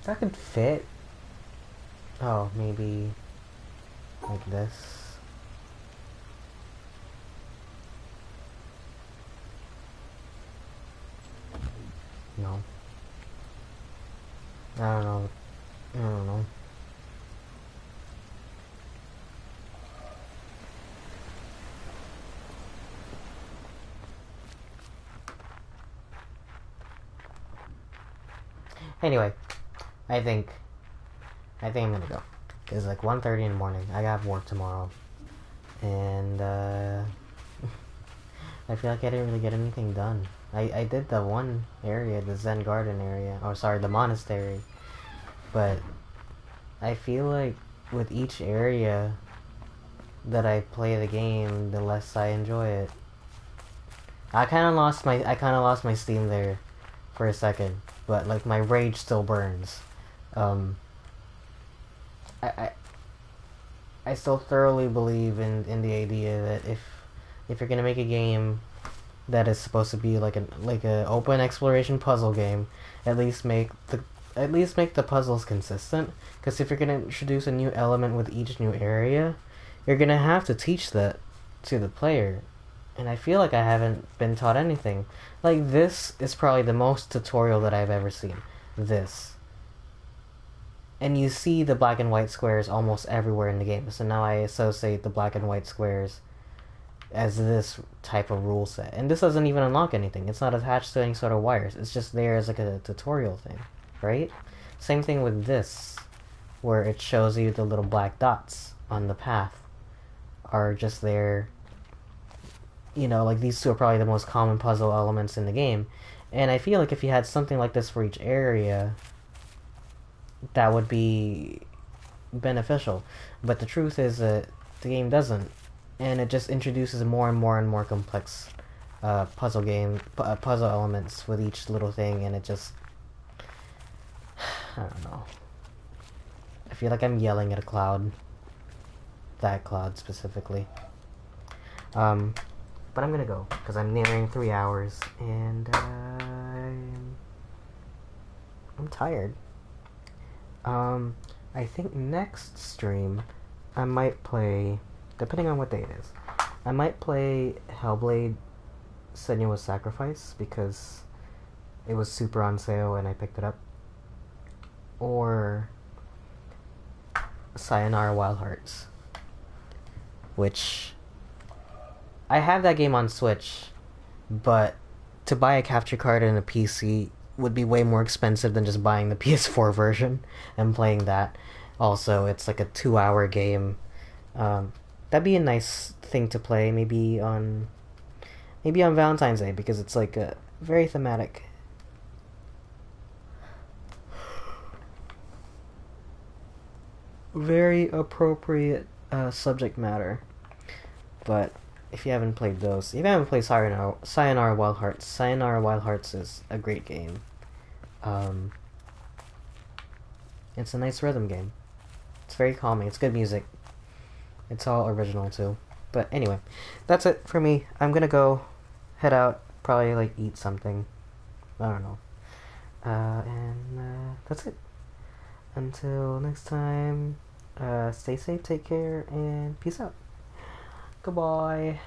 That could fit. Oh, maybe like this. No. I don't know. I don't know. Anyway, I think I'm gonna go. It's like 1:30 in the morning. I got work tomorrow. And I feel like I didn't really get anything done. I did the one area, the Zen Garden area. Or sorry, the monastery. But I feel like with each area that I play the game, the less I enjoy it. I kinda lost my steam there for a second. But like my rage still burns. I still thoroughly believe in the idea that if you're gonna make a game that is supposed to be like a open exploration puzzle game, at least make the puzzles consistent. Because if you're gonna introduce a new element with each new area, you're gonna have to teach that to the player. And I feel like I haven't been taught anything. Like, this is probably the most tutorial that I've ever seen. This. And you see the black and white squares almost everywhere in the game. So now I associate the black and white squares as this type of rule set. And this doesn't even unlock anything. It's not attached to any sort of wires. It's just there as like a tutorial thing. Right? Same thing with this. Where it shows you the little black dots on the path are just there. You know, like these two are probably the most common puzzle elements in the game. And I feel like if you had something like this for each area, that would be beneficial. But the truth is that the game doesn't. And it just introduces more and more and more complex puzzle elements with each little thing. And it just... I don't know. I feel like I'm yelling at a cloud. That cloud specifically. But I'm gonna go, because I'm nearing 3 hours, and I'm tired. I think next stream, I might play depending on what day it is. I might play Hellblade Senua's Sacrifice because it was super on sale and I picked it up. Or Sayonara Wild Hearts, which I have that game on Switch, but to buy a capture card and a PC would be way more expensive than just buying the PS4 version and playing that. Also, it's like a 2-hour game. That'd be a nice thing to play, maybe on Valentine's Day, because it's like a very thematic. Very appropriate subject matter. But if you haven't played those, if you haven't played Sayonara Wild Hearts is a great game. It's a nice rhythm game. It's very calming. It's good music. It's all original too. But anyway, that's it for me. I'm gonna go head out, probably like eat something. I don't know. And that's it. Until next time, stay safe, take care, and peace out. Goodbye.